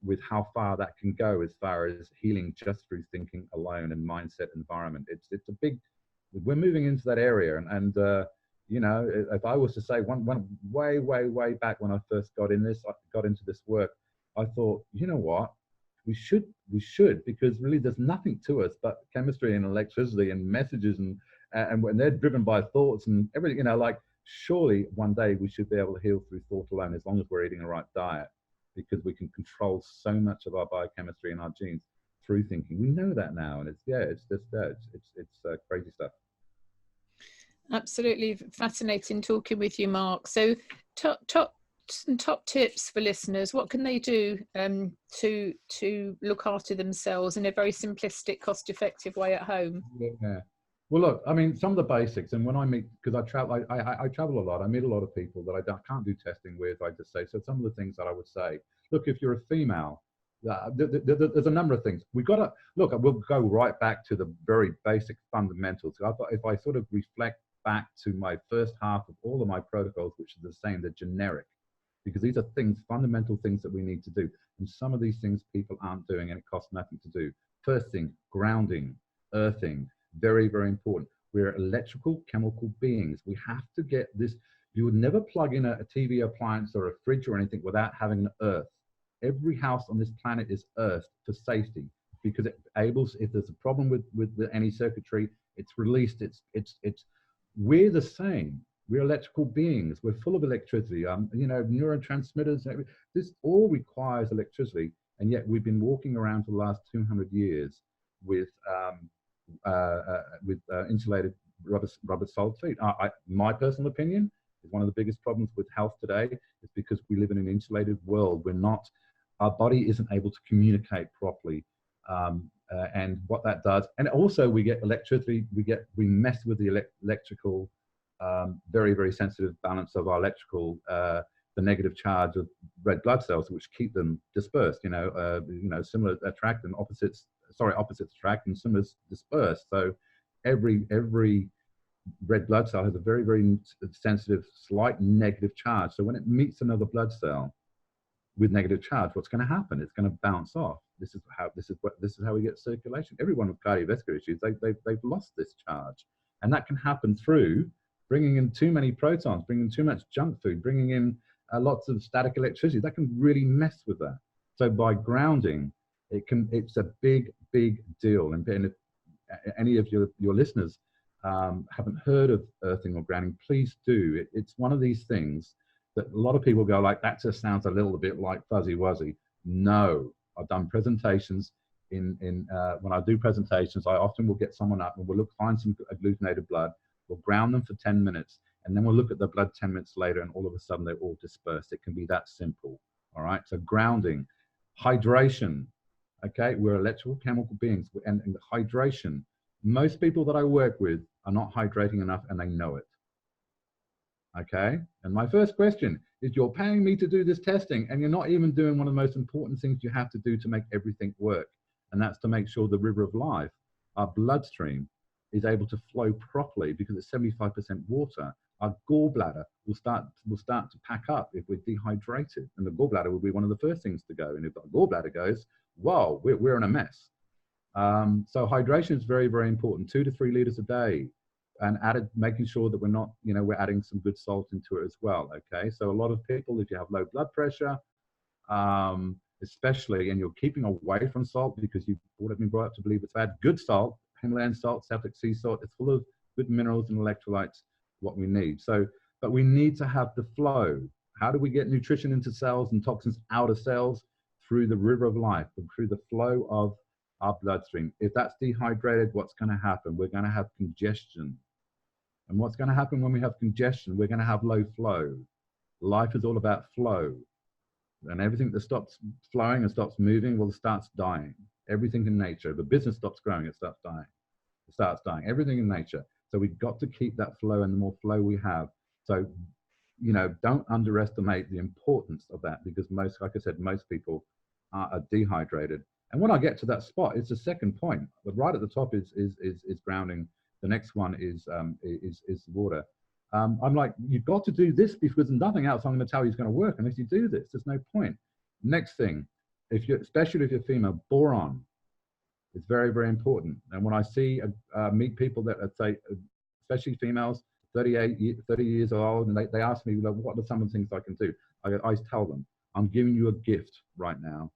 with how far that can go as far as healing just through thinking alone and mindset environment. It's a big, we're moving into that area. And if I was to say one way back when I first got into this work, I thought, you know what, we should, because really there's nothing to us but chemistry and electricity and messages, and when they're driven by thoughts and everything, surely one day we should be able to heal through thought alone, as long as we're eating the right diet, because we can control so much of our biochemistry and our genes through thinking. We know that now, and it's crazy stuff. Absolutely fascinating talking with you, Mark. So some top tips for listeners. What can they do to look after themselves in a very simplistic, cost-effective way at home? Yeah. Well, look, I mean, some of the basics, and when I meet, because I travel a lot, I meet a lot of people that I can't do testing with. I just say, so some of the things that I would say, look, if you're a female, there's a number of things. We've got to, look, we'll go right back to the very basic fundamentals. If I sort of reflect back to my first half of all of my protocols, which are the same, they're generic, because these are things, fundamental things that we need to do. And some of these things people aren't doing, and it costs nothing to do. First thing, grounding, earthing. Very, very important. We're electrical chemical beings. We have to get this. You would never plug in a TV appliance or a fridge or anything without having an earth. Every house on this planet is earthed for safety, because if there's a problem with any circuitry, it's released. We're the same. We're electrical beings. We're full of electricity. Neurotransmitters. This all requires electricity, and yet we've been walking around for the last 200 years with insulated rubber soled feet. My personal opinion is one of the biggest problems with health today is because we live in an insulated world. Our body isn't able to communicate properly, and what that does. And also we get electricity. We mess with the electrical, very, very sensitive balance of our electrical. The negative charge of red blood cells, which keep them dispersed. Similar attract and opposites attract and similars disperse. So every red blood cell has a very, very sensitive, slight negative charge. So when it meets another blood cell with negative charge, what's going to happen? It's going to bounce off. This is how we get circulation. Everyone with cardiovascular issues, they've lost this charge, and that can happen through bringing in too many protons, bringing in too much junk food, bringing in lots of static electricity. That can really mess with that. So by grounding, it's a big, big deal. And if any of your listeners haven't heard of earthing or grounding, please do. It's one of these things that a lot of people go like, that just sounds a little bit like fuzzy wuzzy. No, I've done presentations. When I do presentations, I often will get someone up and we'll find some agglutinated blood. We'll ground them for 10 minutes, and then we'll look at the blood 10 minutes later, and all of a sudden they're all dispersed. It can be that simple. All right. So grounding, hydration. Okay, we're electrical chemical beings, and hydration. Most people that I work with are not hydrating enough, and they know it. Okay, and my first question is, you're paying me to do this testing, and you're not even doing one of the most important things you have to do to make everything work, and that's to make sure the river of life, our bloodstream, is able to flow properly, because it's 75% water. Our gallbladder will start to pack up if we're dehydrated, and the gallbladder will be one of the first things to go. And if the gallbladder goes, wow, we're in a mess. So hydration is very, very important. 2 to 3 liters a day, and making sure that we're adding some good salt into it as well. Okay, so a lot of people, if you have low blood pressure, especially, and you're keeping away from salt because you've been brought up to believe it's bad. Good salt, Himalayan salt, Celtic sea salt, it's full of good minerals and electrolytes, what we need. So, but we need to have the flow. How do we get nutrition into cells and toxins out of cells? Through the river of life, through the flow of our bloodstream. If that's dehydrated, what's going to happen? We're going to have congestion. And what's going to happen when we have congestion? We're going to have low flow. Life is all about flow. And everything that stops flowing and stops moving, well, it starts dying. Everything in nature. The business stops growing, it starts dying. It starts dying. Everything in nature. So we've got to keep that flow, and the more flow we have. So, you know, don't underestimate the importance of that, because most, like I said, most people are dehydrated. And when I get to that spot, it's the second point. But right at the top is grounding. The next one is water. I'm like, you've got to do this, because nothing else I'm going to tell you is going to work unless you do this. There's no point. Next thing, especially if you're female, boron is very, very important. And when I meet people that say, especially females, 30 years old, and they ask me, what are some of the things I can do? I tell them, I'm giving you a gift right now,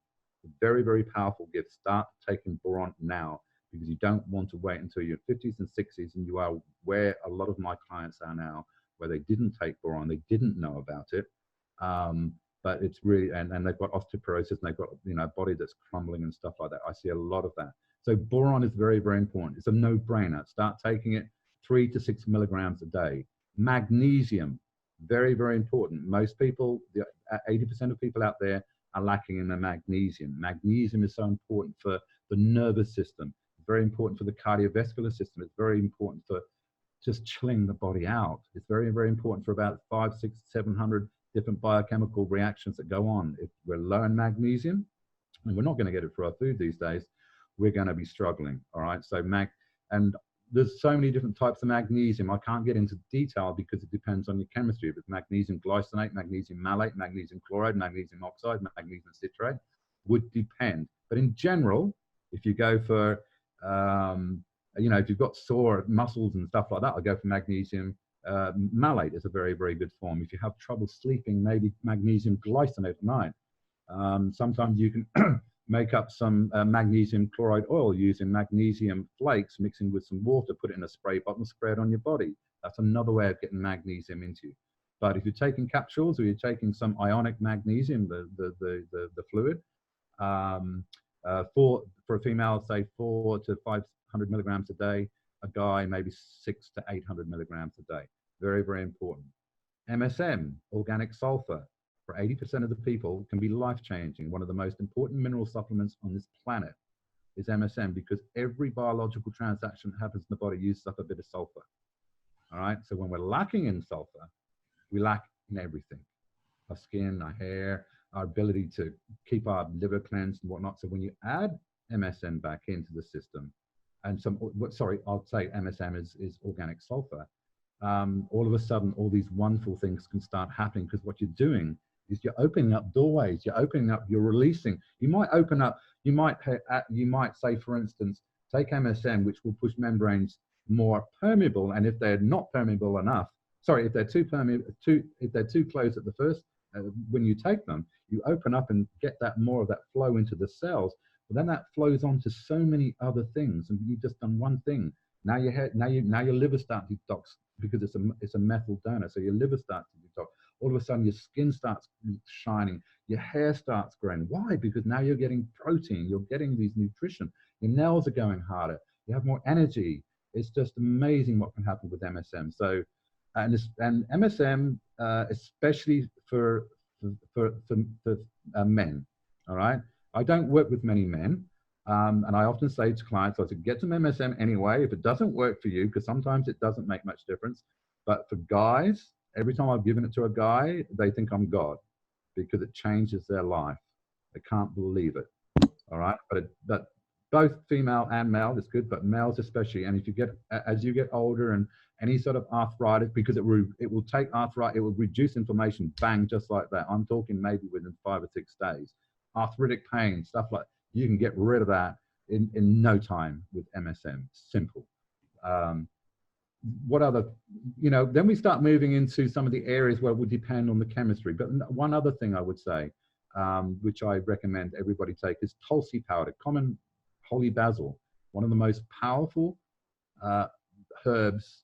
a very, very powerful gift. Start taking boron now, because you don't want to wait until your 50s and 60s, and you are where a lot of my clients are now, where they didn't take boron, they didn't know about it, but it's really, and they've got osteoporosis, and they've got, you know, a body that's crumbling and stuff like that. I see a lot of that. So boron is very, very important. It's a no-brainer. Start taking it 3 to 6 milligrams a day. Magnesium, very, very important. Most people, 80% of people out there are lacking in the magnesium. Magnesium is so important for the nervous system. It's very important for the cardiovascular system. It's very important for just chilling the body out. It's very, very important for about 500, 600, 700 different biochemical reactions that go on. If we're low in magnesium, and we're not going to get it for our food these days, we're going to be struggling. All right. So and there's so many different types of magnesium. I can't get into detail because it depends on your chemistry. If it's magnesium glycinate, magnesium malate, magnesium chloride, magnesium oxide, magnesium citrate, would depend. But in general, if you go for, you know, if you've got sore muscles and stuff like that, I'll go for magnesium malate is a very, very good form. If you have trouble sleeping, maybe magnesium glycinate at night. Sometimes you can make up some magnesium chloride oil using magnesium flakes, mixing with some water, put it in a spray bottle, spray it on your body. That's another way of getting magnesium into you. But if you're taking capsules, or you're taking some ionic magnesium, the fluid, for a female, say 400 to 500 milligrams a day, a guy maybe 600 to 800 milligrams a day. Very, very important. MSM, organic sulfur, for 80% of the people can be life-changing. One of the most important mineral supplements on this planet is MSM, because every biological transaction that happens in the body uses up a bit of sulfur. All right, so when we're lacking in sulfur, we lack in everything. Our skin, our hair, our ability to keep our liver cleansed and whatnot. So when you add MSM back into the system, and I'll say MSM is organic sulfur, all of a sudden, all these wonderful things can start happening, because what you're doing is you're opening up doorways, you're releasing. You might open up, you might say, for instance, take MSM, which will push membranes more permeable, and if they're not permeable enough, if they're too close at the first, when you take them, you open up and get that more of that flow into the cells. But then that flows on to so many other things, and you've just done one thing. Now your liver starts to detox, because it's a methyl donor, so your liver starts to detox. All of a sudden, your skin starts shining, your hair starts growing. Why? Because now you're getting protein, you're getting these nutrition. Your nails are going harder. You have more energy. It's just amazing what can happen with MSM. So, and MSM, especially for men. All right. I don't work with many men. And I often say to clients, I said, get some MSM anyway. If it doesn't work for you, because sometimes it doesn't make much difference. But for guys, every time I've given it to a guy, they think I'm God, because it changes their life. They can't believe it. All right. But both female and male is good, but males especially. And if you as you get older, and any sort of arthritis, because it will take arthritis, it will reduce inflammation, bang, just like that. I'm talking maybe within 5 or 6 days. Arthritic pain, stuff like, you can get rid of that in no time with MSM. Simple. What other, then we start moving into some of the areas where we depend on the chemistry. But one other thing I would say, which I recommend everybody take, is Tulsi powder, common holy basil, one of the most powerful herbs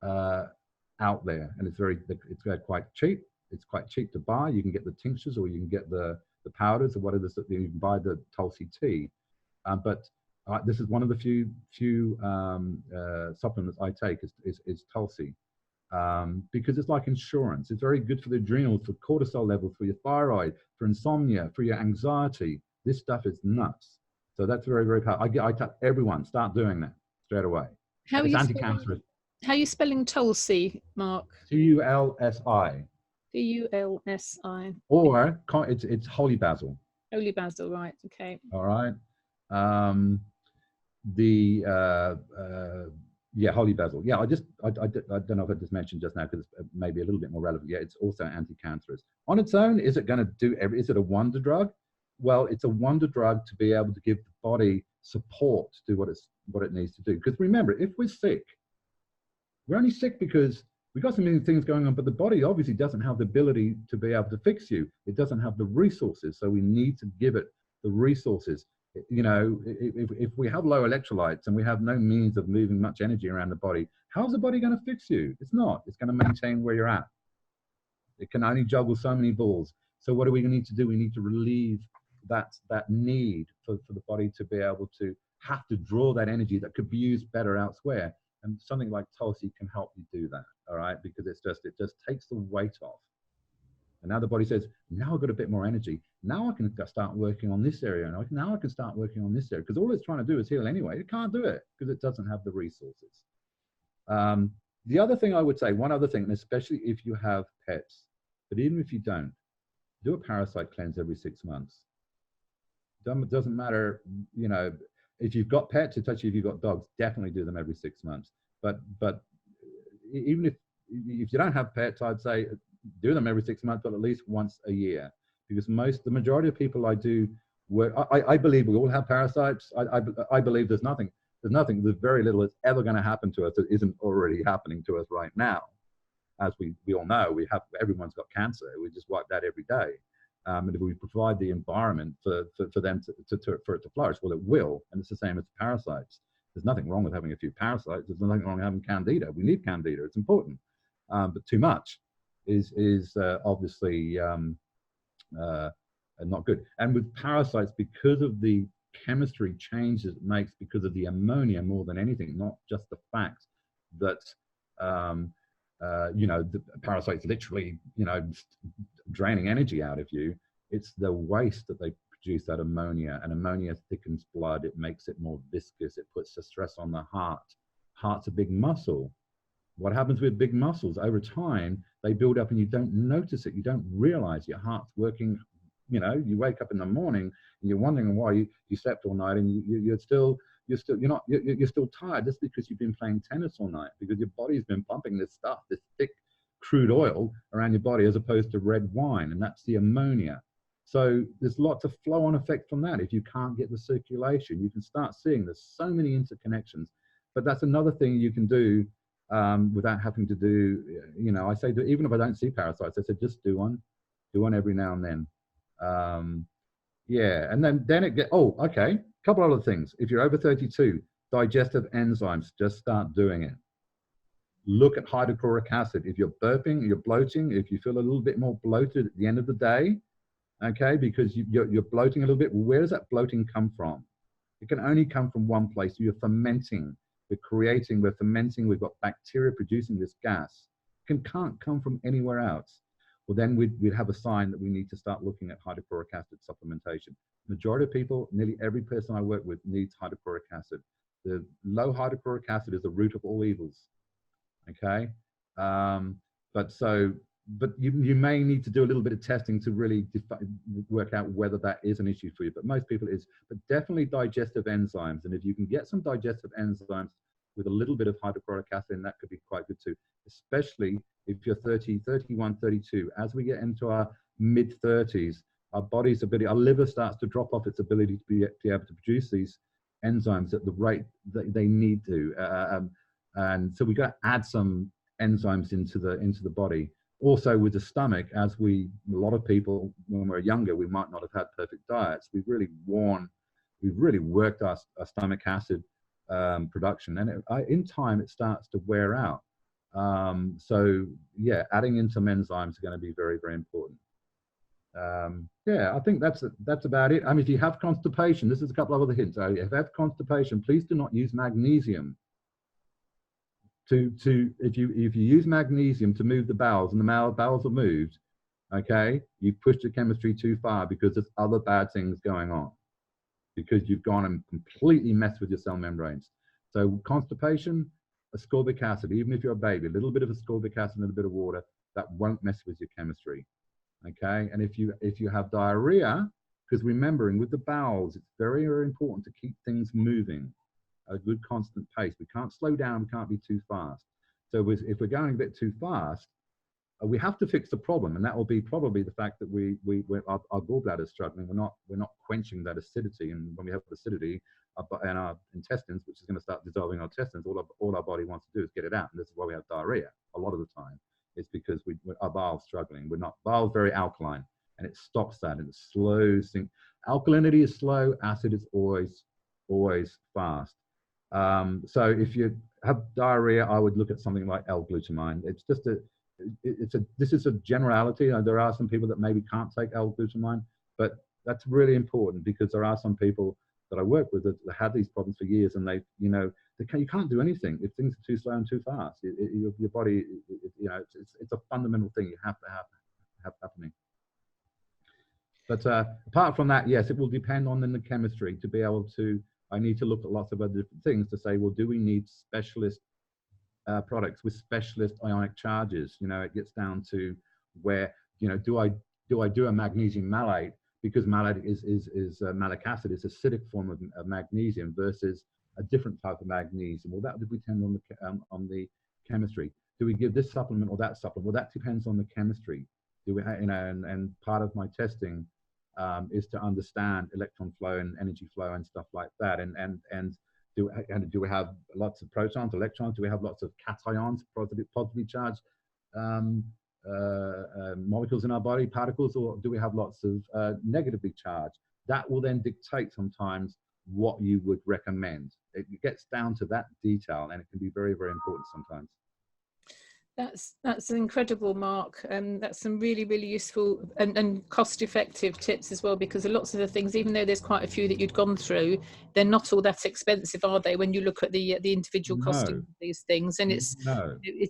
out there, and it's quite cheap. It's quite cheap to buy. You can get the tinctures, or you can get the powders, or what it is that you can buy the Tulsi tea. But this is one of the few supplements I take is Tulsi, because it's like insurance. It's very good for the adrenals, for cortisol levels, for your thyroid, for insomnia, for your anxiety. This stuff is nuts. So that's very, very powerful. I tell everyone, start doing that straight away. It's anti-cancerous. How are you spelling Tulsi, Mark? Tulsi. Tulsi. Or it's holy basil. Holy basil, right? Okay. All right. Holy basil. Yeah, I don't know if I just mentioned just now because it's maybe a little bit more relevant. Yeah, it's also anti-cancerous. On its own, is it going to do is it a wonder drug? Well, it's a wonder drug to be able to give the body support to do what it needs to do. Because remember, if we're sick, we're only sick because we've got so many things going on, but the body obviously doesn't have the ability to be able to fix you. It doesn't have the resources, so we need to give it the resources. You know, if we have low electrolytes and we have no means of moving much energy around the body, how's the body going to fix you? It's not. It's going to maintain where you're at. It can only juggle so many balls. So what do we need to do? We need to relieve that need for the body to be able to have to draw that energy that could be used better elsewhere. And something like Tulsi can help you do that, all right? Because it just takes the weight off. And now the body says, now I've got a bit more energy. Now I can start working on this area. And now I can start working on this area. Because all it's trying to do is heal anyway. It can't do it because it doesn't have the resources. The other thing I would say, one other thing, and especially if you have pets, but even if you don't, do a parasite cleanse every 6 months. It doesn't matter, you know, if you've got pets, especially if you've got dogs, definitely do them every 6 months. But even if you don't have pets, I'd say do them every 6 months, but at least once a year. Because the majority of people I do work, I believe we all have parasites. I believe there's very little that's ever going to happen to us that isn't already happening to us right now. As we all know, everyone's got cancer. We just wipe that every day. And if we provide the environment for them for it to flourish, well, it will. And it's the same as parasites. There's nothing wrong with having a few parasites. There's nothing wrong with having candida. We need candida. It's important. But too much is obviously not good. And with parasites, because of the chemistry changes it makes, because of the ammonia more than anything, not just the fact that you know, the parasites literally, you know, draining energy out of you. It's the waste that they produce, that ammonia, and ammonia thickens blood. It makes it more viscous. It puts the stress on the heart. Heart's a big muscle. What happens with big muscles over time? They build up and you don't notice it. You don't realize your heart's working. You know, you wake up in the morning and you're wondering why you slept all night, and you're still tired. Just because you've been playing tennis all night, because your body's been pumping this stuff, this thick crude oil around your body, as opposed to red wine, and that's the ammonia. So there's lots of flow-on effect from that. If you can't get the circulation, you can start seeing there's so many interconnections. But that's another thing you can do without having to do, you know, I say that even if I don't see parasites, I said just do one every now and then. Yeah, and then it okay. Couple other things. If you're over 32, digestive enzymes, just start doing it. Look at hydrochloric acid. If you're burping, you're bloating, if you feel a little bit more bloated at the end of the day, okay, because you're bloating a little bit, where does that bloating come from? It can only come from one place. You're fermenting. We're fermenting. We've got bacteria producing this gas. It can't come from anywhere else. Well, then we'd have a sign that we need to start looking at hydrochloric acid supplementation. Majority of people, nearly every person I work with, needs hydrochloric acid. The low hydrochloric acid is the root of all evils. Okay, but you may need to do a little bit of testing to really work out whether that is an issue for you. But most people is. But definitely digestive enzymes, and if you can get some digestive enzymes with a little bit of hydrochloric acid, and that could be quite good too, especially if you're 30, 31, 32. As we get into our mid-30s, our body's ability, our liver starts to drop off its ability to be able to produce these enzymes at the rate that they need to. And so we've got to add some enzymes into the body Also with the stomach, a lot of people, when we're younger, we might not have had perfect diets. We've really worked our stomach acid production, and in time it starts to wear out. So yeah, adding in some enzymes are going to be very, very important. Yeah, I think that's about it. I mean, if you have constipation, this is a couple of other hints. If you have constipation, please do not use magnesium. If you use magnesium to move the bowels, and the bowels are moved, okay, you've pushed the chemistry too far, because there's other bad things going on, because you've gone and completely messed with your cell membranes. So constipation, ascorbic acid, even if you're a baby, a little bit of ascorbic acid and a bit of water, that won't mess with your chemistry. Okay, and if you have diarrhea, because remembering with the bowels, it's very, very important to keep things moving at a good constant pace. We can't slow down, we can't be too fast. So if we're going a bit too fast, we have to fix the problem, and that will be probably the fact that our gallbladder is struggling. We're not quenching that acidity, and when we have acidity in our intestines, which is going to start dissolving our intestines, all our body wants to do is get it out, and this is why we have diarrhea a lot of the time. It's because our bowels struggling. Bowels very alkaline, and it stops that, and it slows things. Alkalinity is slow, acid is always fast. So if you have diarrhea, I would look at something like L-glutamine. This is a generality. There are some people that maybe can't take L-glutamine, but that's really important, because there are some people that I work with that had these problems for years, and you can't do anything if things are too slow and too fast. Your body, it's a fundamental thing you have to have happening. But apart from that, yes, it will depend on the chemistry to be able to. I need to look at lots of other different things to say, well, do we need specialist products with specialist ionic charges? It gets down to where, do I do a magnesium malate, because malate is malic acid, it's acidic form of magnesium, versus a different type of magnesium. Well, that would depend on the chemistry. Do we give this supplement or that supplement? Well, that depends on the chemistry. Do we, and part of my testing is to understand electron flow and energy flow and stuff like that. And do we have lots of protons, electrons? Do we have lots of cations, positively charged molecules in our body, particles, or do we have lots of negatively charged? That will then dictate sometimes what you would recommend. It gets down to that detail, and it can be very, very important sometimes. That's incredible, Mark. That's some really, really useful and cost-effective tips as well, because lots of the things, even though there's quite a few that you'd gone through, they're not all that expensive, are they, when you look at the individual costing of these things? And it's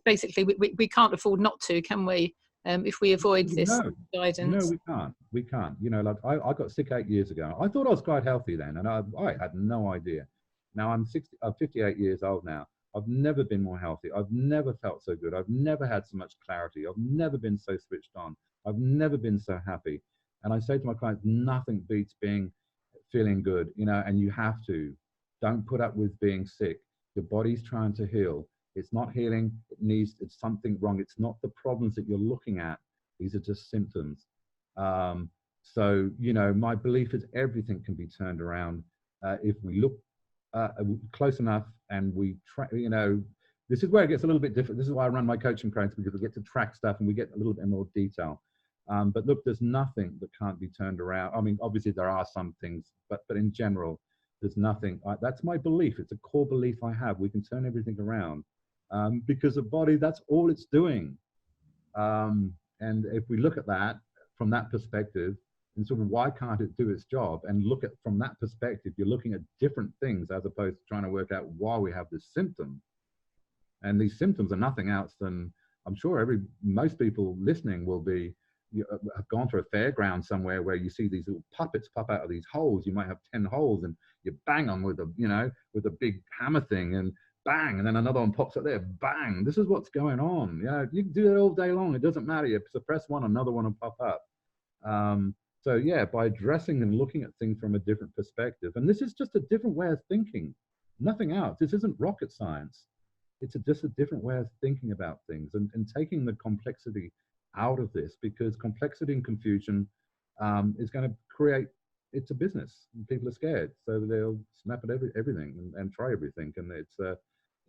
basically, we can't afford not to, can we, if we avoid this guidance? No, we can't. Like I got sick 8 years ago. I thought I was quite healthy then, and I had no idea. Now I'm 58 years old now. I've never been more healthy. I've never felt so good. I've never had so much clarity. I've never been so switched on. I've never been so happy. And I say to my clients, nothing beats feeling good, and you have to. Don't put up with being sick. Your body's trying to heal. It's not healing. It's something wrong. It's not the problems that you're looking at. These are just symptoms. So, my belief is everything can be turned around if we look close enough, and we track. This is where it gets a little bit different. This is why I run my coaching programs, because we get to track stuff and we get a little bit more detail. But look, there's nothing that can't be turned around. I mean, obviously there are some things, but in general, there's nothing. That's my belief. It's a core belief I have. We can turn everything around because the body, that's all it's doing. And if we look at that from that perspective, and sort of why can't it do its job, and look at from that perspective, you're looking at different things as opposed to trying to work out why we have this symptom. And these symptoms are nothing else than, I'm sure most people listening will have gone to a fairground somewhere where you see these little puppets pop out of these holes. You might have 10 holes, and you bang on with a big hammer thing, and bang, and then another one pops up there, bang. This is what's going on. You can do it all day long. It doesn't matter. You suppress one, another one will pop up. So yeah, by addressing and looking at things from a different perspective, and this is just a different way of thinking, nothing else. This isn't rocket science. It's just a different way of thinking about things, and taking the complexity out of this, because complexity and confusion is going to create, it's a business. People are scared, so they'll snap at everything and try everything. And it's,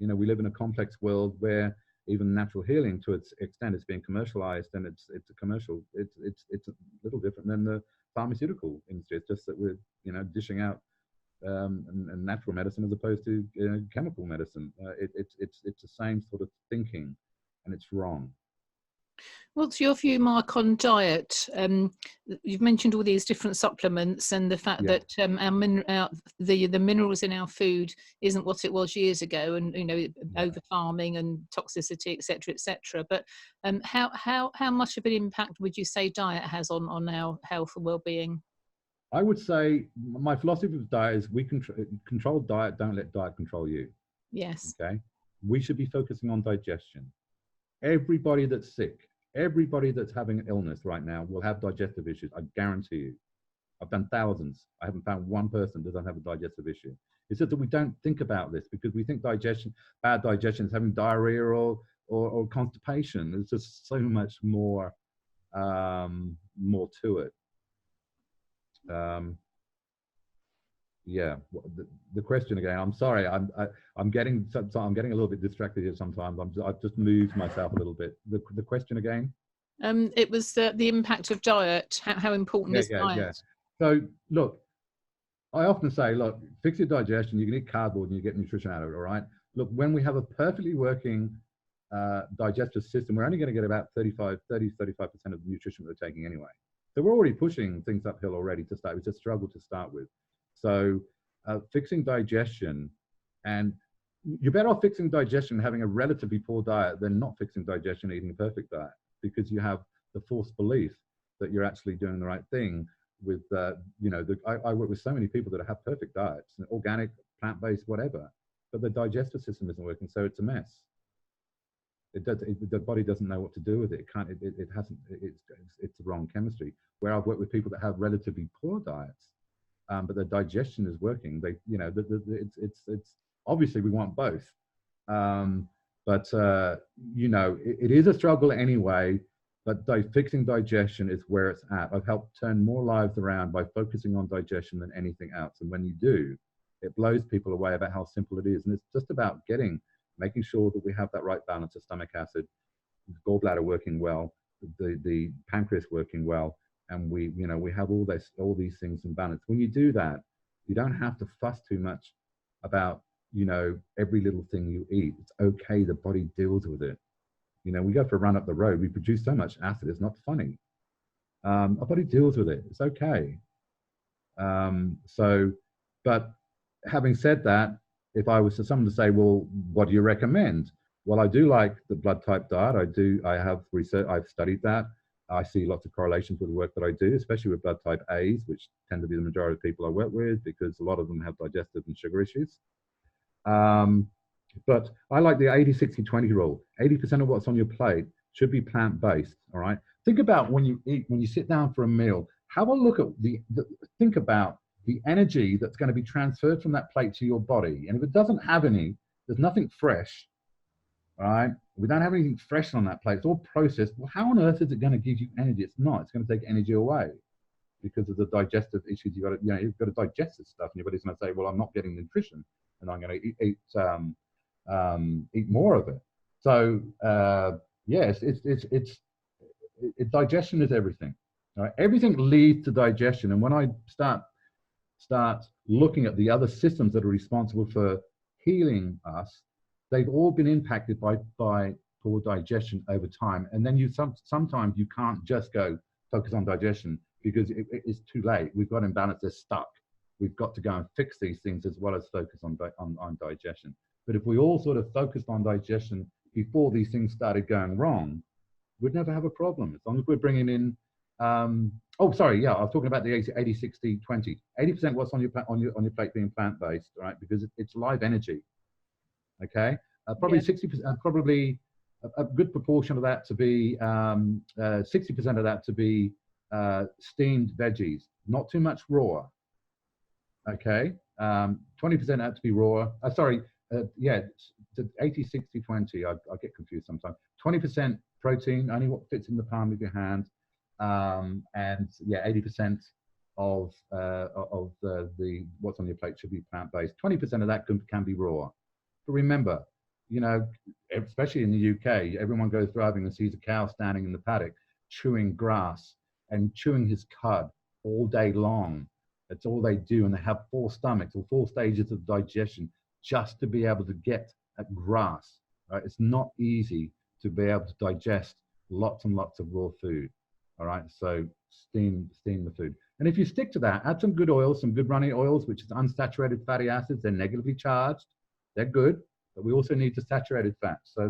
we live in a complex world where even natural healing to its extent is being commercialized, and it's a commercial. It's a little different than the pharmaceutical industry. It's just that we're dishing out and natural medicine as opposed to chemical medicine. It's the same sort of thinking, and it's wrong. What's your view, Mark, on diet? You've mentioned all these different supplements and the fact that the minerals in our food isn't what it was years ago, and over farming and toxicity, etc., etc. But how much of an impact would you say diet has on our health and well-being? I would say my philosophy of diet is we control diet, don't let diet control you. Yes. Okay. We should be focusing on digestion. Everybody that's sick, everybody that's having an illness right now will have digestive issues. I guarantee you. I've done thousands. I haven't found one person that doesn't have a digestive issue. It's just that we don't think about this because we think bad digestion is having diarrhea or constipation. There's just so much more to it. The question again. I'm sorry. I'm getting a little bit distracted here sometimes. I've just moved myself a little bit. The question again. It was the impact of diet. How important is diet? Yeah. So look, I often say, look, fix your digestion. You can eat cardboard and you get nutrition out of it. All right. Look, when we have a perfectly working digestive system, we're only going to get about 35% of the nutrition we're taking anyway. So we're already pushing things uphill already to start. It's a struggle to start with. So fixing digestion, and you're better off fixing digestion having a relatively poor diet than not fixing digestion eating a perfect diet, because you have the false belief that you're actually doing the right thing with, I work with so many people that have perfect diets, organic, plant-based, whatever, but the digestive system isn't working, so it's a mess. The body doesn't know what to do with it. It's the wrong chemistry. Where I've worked with people that have relatively poor diets, but their digestion is working. It's obviously we want both, but it is a struggle anyway. But fixing digestion is where it's at. I've helped turn more lives around by focusing on digestion than anything else. And when you do, it blows people away about how simple it is. And it's just about making sure that we have that right balance of stomach acid, gallbladder working well, the pancreas working well, and we have all these things in balance. When you do that, you don't have to fuss too much about every little thing you eat. It's okay. The body deals with it. We go for a run up the road. We produce so much acid. It's not funny. Our body deals with it. It's okay. But having said that, if I was someone to say, well, what do you recommend? Well, I do like the blood type diet. I have research. I've studied that. I see lots of correlations with the work that I do, especially with blood type A's, which tend to be the majority of people I work with because a lot of them have digestive and sugar issues. But I like the 80-60-20 rule. 80% of what's on your plate should be plant-based, all right? Think about when you sit down for a meal, have a look at think about the energy that's going to be transferred from that plate to your body. And if it doesn't have any, there's nothing fresh, all right? We don't have anything fresh on that plate. It's all processed. Well, how on earth is it going to give you energy? It's not. It's going to take energy away because of the digestive issues. You've got to digest this stuff, and your body's going to say, well, I'm not getting nutrition, and I'm going to eat more of it. So yes, digestion is everything. All right? Everything leads to digestion, and when I start looking at the other systems that are responsible for healing us, they've all been impacted by poor digestion over time. And then sometimes you can't just go focus on digestion because it's too late. We've got imbalance. They're stuck. We've got to go and fix these things as well as focus on digestion. But if we all sort of focused on digestion before these things started going wrong, we'd never have a problem. As long as we're bringing in, I was talking about the 80-60-20. 80% what's on your plate being plant-based, right? Because it's live energy. Okay, probably 60%, probably a good proportion of that to be 60% of that to be steamed veggies, not too much raw. Okay, 20% had to be raw. 80-60-20. I get confused sometimes. 20% protein, only what fits in the palm of your hand, and 80% of the what's on your plate should be plant-based. 20% of that can be raw. But remember, you know, especially in the UK, everyone goes driving and sees a cow standing in the paddock chewing grass and chewing his cud all day long. That's all they do. And they have 4 stomachs or 4 stages of digestion just to be able to get at grass. Right? It's not easy to be able to digest lots and lots of raw food. All right, so steam the food. And if you stick to that, add some good oils, some good runny oils, which is unsaturated fatty acids. They're negatively charged. They're good, but we also need the saturated fats. So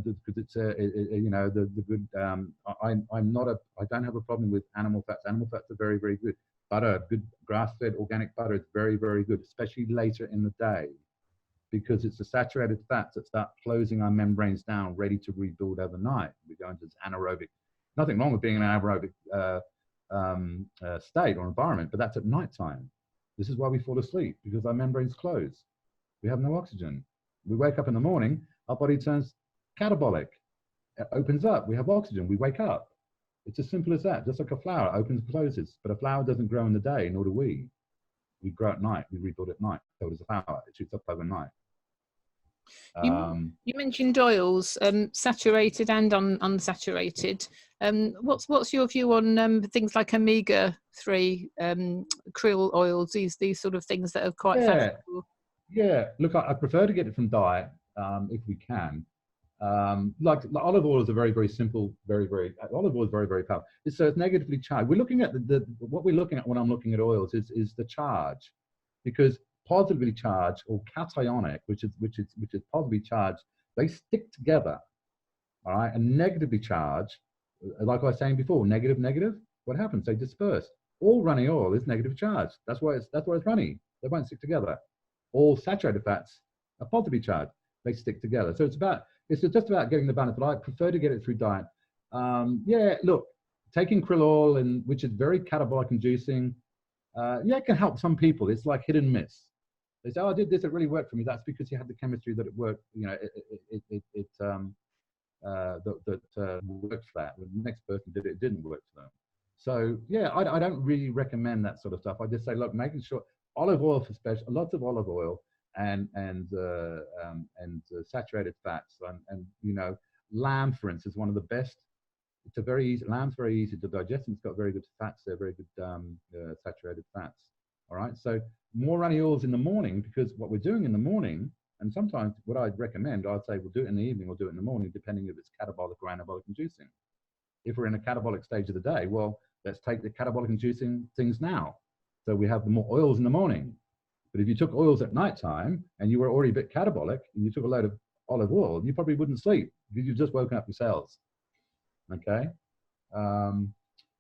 because it's you know, the good. I don't have a problem with animal fats. Animal fats are very, very good. Butter, good grass-fed organic butter is very, very good, especially later in the day, because it's the saturated fats that start closing our membranes down, ready to rebuild overnight. We go into this anaerobic. Nothing wrong with being in an anaerobic state or environment, but that's at nighttime. This is why we fall asleep, because our membranes close. We have no oxygen. We wake up in the morning, our body turns catabolic. It opens up. We have oxygen. We wake up. It's as simple as that. Just like a flower, it opens and closes. But a flower doesn't grow in the day, nor do we. We grow at night. We rebuild at night. So does a flower. It shoots up overnight. You mentioned oils, saturated and unsaturated. What's your view on things like omega-3 krill oils? These sort of things that are quite fashionable. Yeah. Look, I prefer to get it from diet if we can. Like olive oil is a very, very simple, olive oil is very, very powerful. It's negatively charged. We're looking at what we're looking at when I'm looking at oils is the charge, because positively charged or cationic, which is positively charged, they stick together. All right, and negatively charged, like I was saying before, negative, what happens? They disperse. All runny oil is negative charged. That's why it's runny. They won't stick together. All saturated fats are positively charged. They stick together. So it's just about getting the balance, but I prefer to get it through diet. Yeah, look, taking krill oil, which is very catabolic inducing, it can help some people. It's like hit and miss. They say, oh, I did this, it really worked for me. That's because you had the chemistry that it worked, you know, it worked for that. When the next person did it, it didn't work for them. So yeah, I don't really recommend that sort of stuff. I just say, look, making sure olive oil for special, lots of olive oil, and saturated fats, and you know, lamb, for instance, is one of the best. It's a very easy, lamb's very easy to digest, and it's got very good fats there, very good saturated fats. All right, so more runny oils in the morning, because what we're doing in the morning, and sometimes what I'd recommend, I'd say we'll do it in the evening or do it in the morning, depending if it's catabolic or anabolic inducing. If we're in a catabolic stage of the day, well, let's take the catabolic inducing things now. So we have the more oils in the morning. But if you took oils at nighttime and you were already a bit catabolic and you took a load of olive oil, you probably wouldn't sleep because you've just woken up your cells. Okay.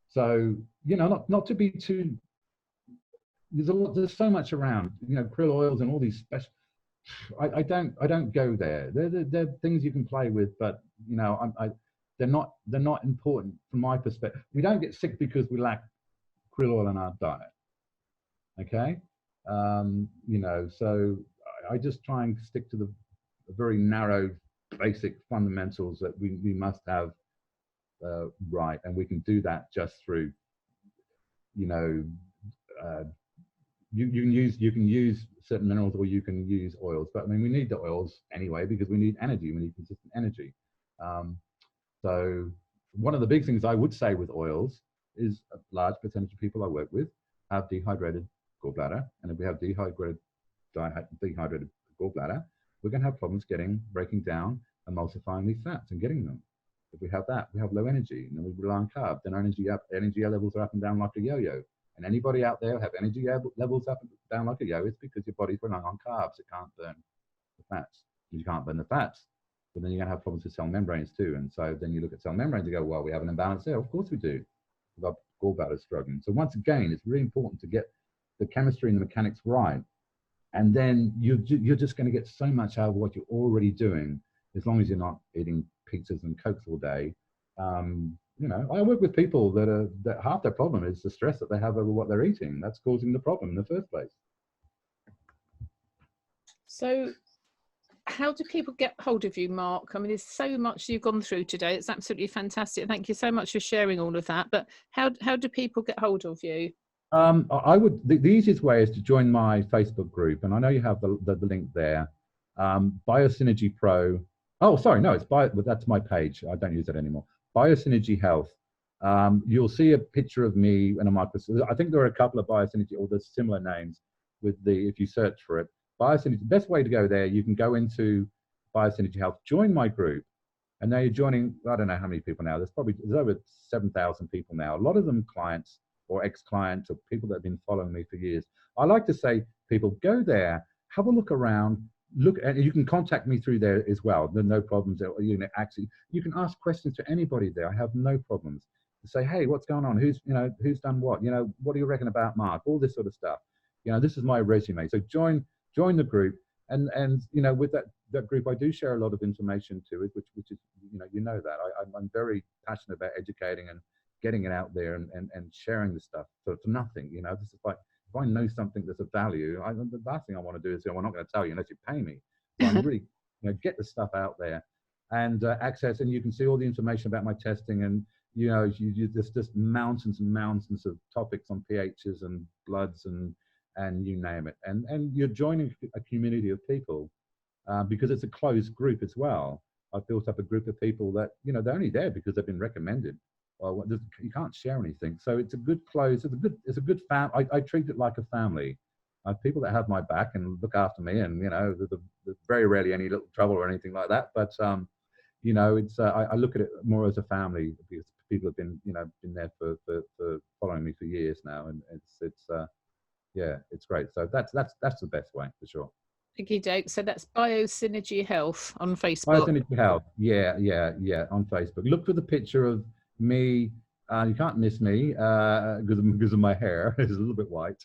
So, you know, not to be too, there's so much around, you know, krill oils and all these special, I don't go there. They're things you can play with, but you know, they're not important from my perspective. We don't get sick because we lack krill oil in our diet. Okay. You know, so I just try and stick to the very narrow, basic fundamentals that we must have right, and we can do that just through, you know, you can use certain minerals or you can use oils, but I mean we need the oils anyway because we need energy, we need consistent energy. So one of the big things I would say with oils is a large percentage of people I work with have dehydrated gallbladder, and if we have dehydrated gallbladder, we're going to have problems breaking down, emulsifying these fats and getting them. If we have that, we have low energy, and then we rely on carbs, then energy levels are up and down like a yo-yo. And anybody out there have energy levels up and down like a yo, it's because your body's relying on carbs. It can't burn the fats. You can't burn the fats, but then you're going to have problems with cell membranes too. And so then you look at cell membranes and go, well, we have an imbalance there. Of course we do. We've got gallbladder struggling. So once again, it's really important to get the chemistry and the mechanics right. And then you're just going to get so much out of what you're already doing, as long as you're not eating pizzas and Cokes all day. You know, I work with people that half their problem is the stress that they have over what they're eating. That's causing the problem in the first place. So how do people get hold of you, Mark? I mean, there's so much you've gone through today. It's absolutely fantastic. Thank you so much for sharing all of that. But how do people get hold of you? The easiest way is to join my Facebook group, and I know you have the link there. Biosynergy Pro. Oh, sorry, no, that's my page. I don't use that anymore. Biosynergy Health. You'll see a picture of me and a microscope. I think there are a couple of Biosynergy, or there's similar names with if you search for it. Biosynergy, the best way to go there, you can go into Biosynergy Health, join my group, and now you're joining, I don't know how many people now, there's over 7,000 people now. A lot of them clients or ex-clients or people that have been following me for years. I like to say, people, go there, have a look around, and you can contact me through there as well. There are no problems. Actually, you can ask questions to anybody there. I have no problems. To say, hey, what's going on? Who's done what? What do you reckon about Mark? All this sort of stuff. This is my resume. So join the group, and with that group, I do share a lot of information to it, which is that I'm very passionate about educating and getting it out there and sharing the stuff for nothing. This is like, if I know something that's of value, the last thing I want to do is say, well, I'm not going to tell you unless you pay me. So I'm really get the stuff out there and access, and you can see all the information about my testing, and there's just mountains and mountains of topics on pHs and bloods and you name it, and you're joining a community of people because it's a closed group as well. I've built up a group of people that they're only there because they've been recommended. Well, you can't share anything, so it's a good close. It's a good fam. I treat it like a family. I have people that have my back and look after me, and there's very rarely any little trouble or anything like that. But it's I look at it more as a family because people have been been there for following me for years now, and it's great. So that's the best way for sure. Okie doke. So that's Biosynergy Health on Facebook. Biosynergy Health. Yeah, on Facebook. Look for the picture of me. You can't miss me because of my hair. It's a little bit white.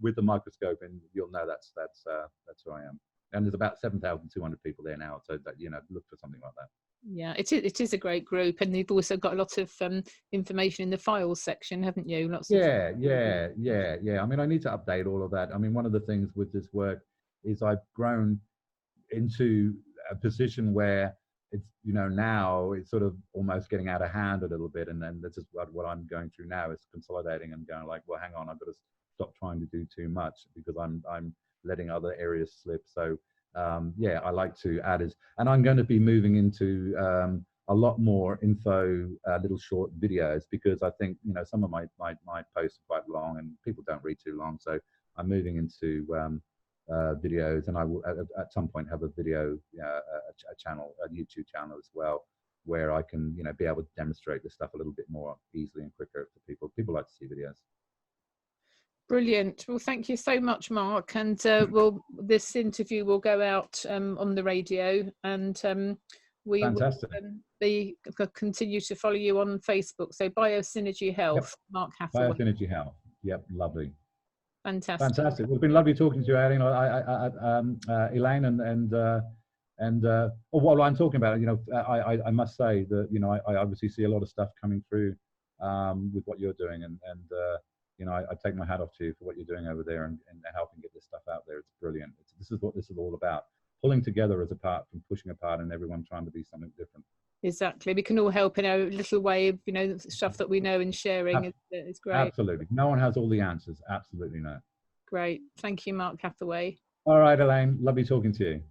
With the microscope, and you'll know that's who I am. And there's about 7,200 people there now. So that look for something like that. Yeah, it is a great group, and you've also got a lot of information in the files section, haven't you? Yeah. I mean, I need to update all of that. I mean, one of the things with this work is I've grown into a position where it's now it's sort of almost getting out of hand a little bit, and then this is what I'm going through now, is consolidating and going like, well, hang on, I've got to stop trying to do too much because I'm letting other areas slip. So I like to add and I'm going to be moving into a lot more info, little short videos, because I think some of my posts are quite long and people don't read too long. So I'm moving into videos, and I will at some point have a video a channel, a YouTube channel as well, where I can be able to demonstrate this stuff a little bit more easily and quicker for people. People like to see videos. Brilliant. Well, thank you so much, Mark. And this interview will go out on the radio, and we Fantastic. will continue to follow you on Facebook. So Biosynergy Health, yep. Mark Hathaway. Biosynergy Health. Yep, lovely. Fantastic. Well, it's been lovely talking to you, Elaine. Elaine, what I'm talking about, I must say that I obviously see a lot of stuff coming through with what you're doing, and I take my hat off to you for what you're doing over there and helping get this stuff out there. It's brilliant. This is what this is all about: pulling together as apart from pushing apart, and everyone trying to be something different. Exactly. We can all help in our little way of, stuff that we know, and sharing is great. Absolutely. No one has all the answers. Absolutely no. Great. Thank you, Mark Hathaway. All right, Elaine. Lovely talking to you.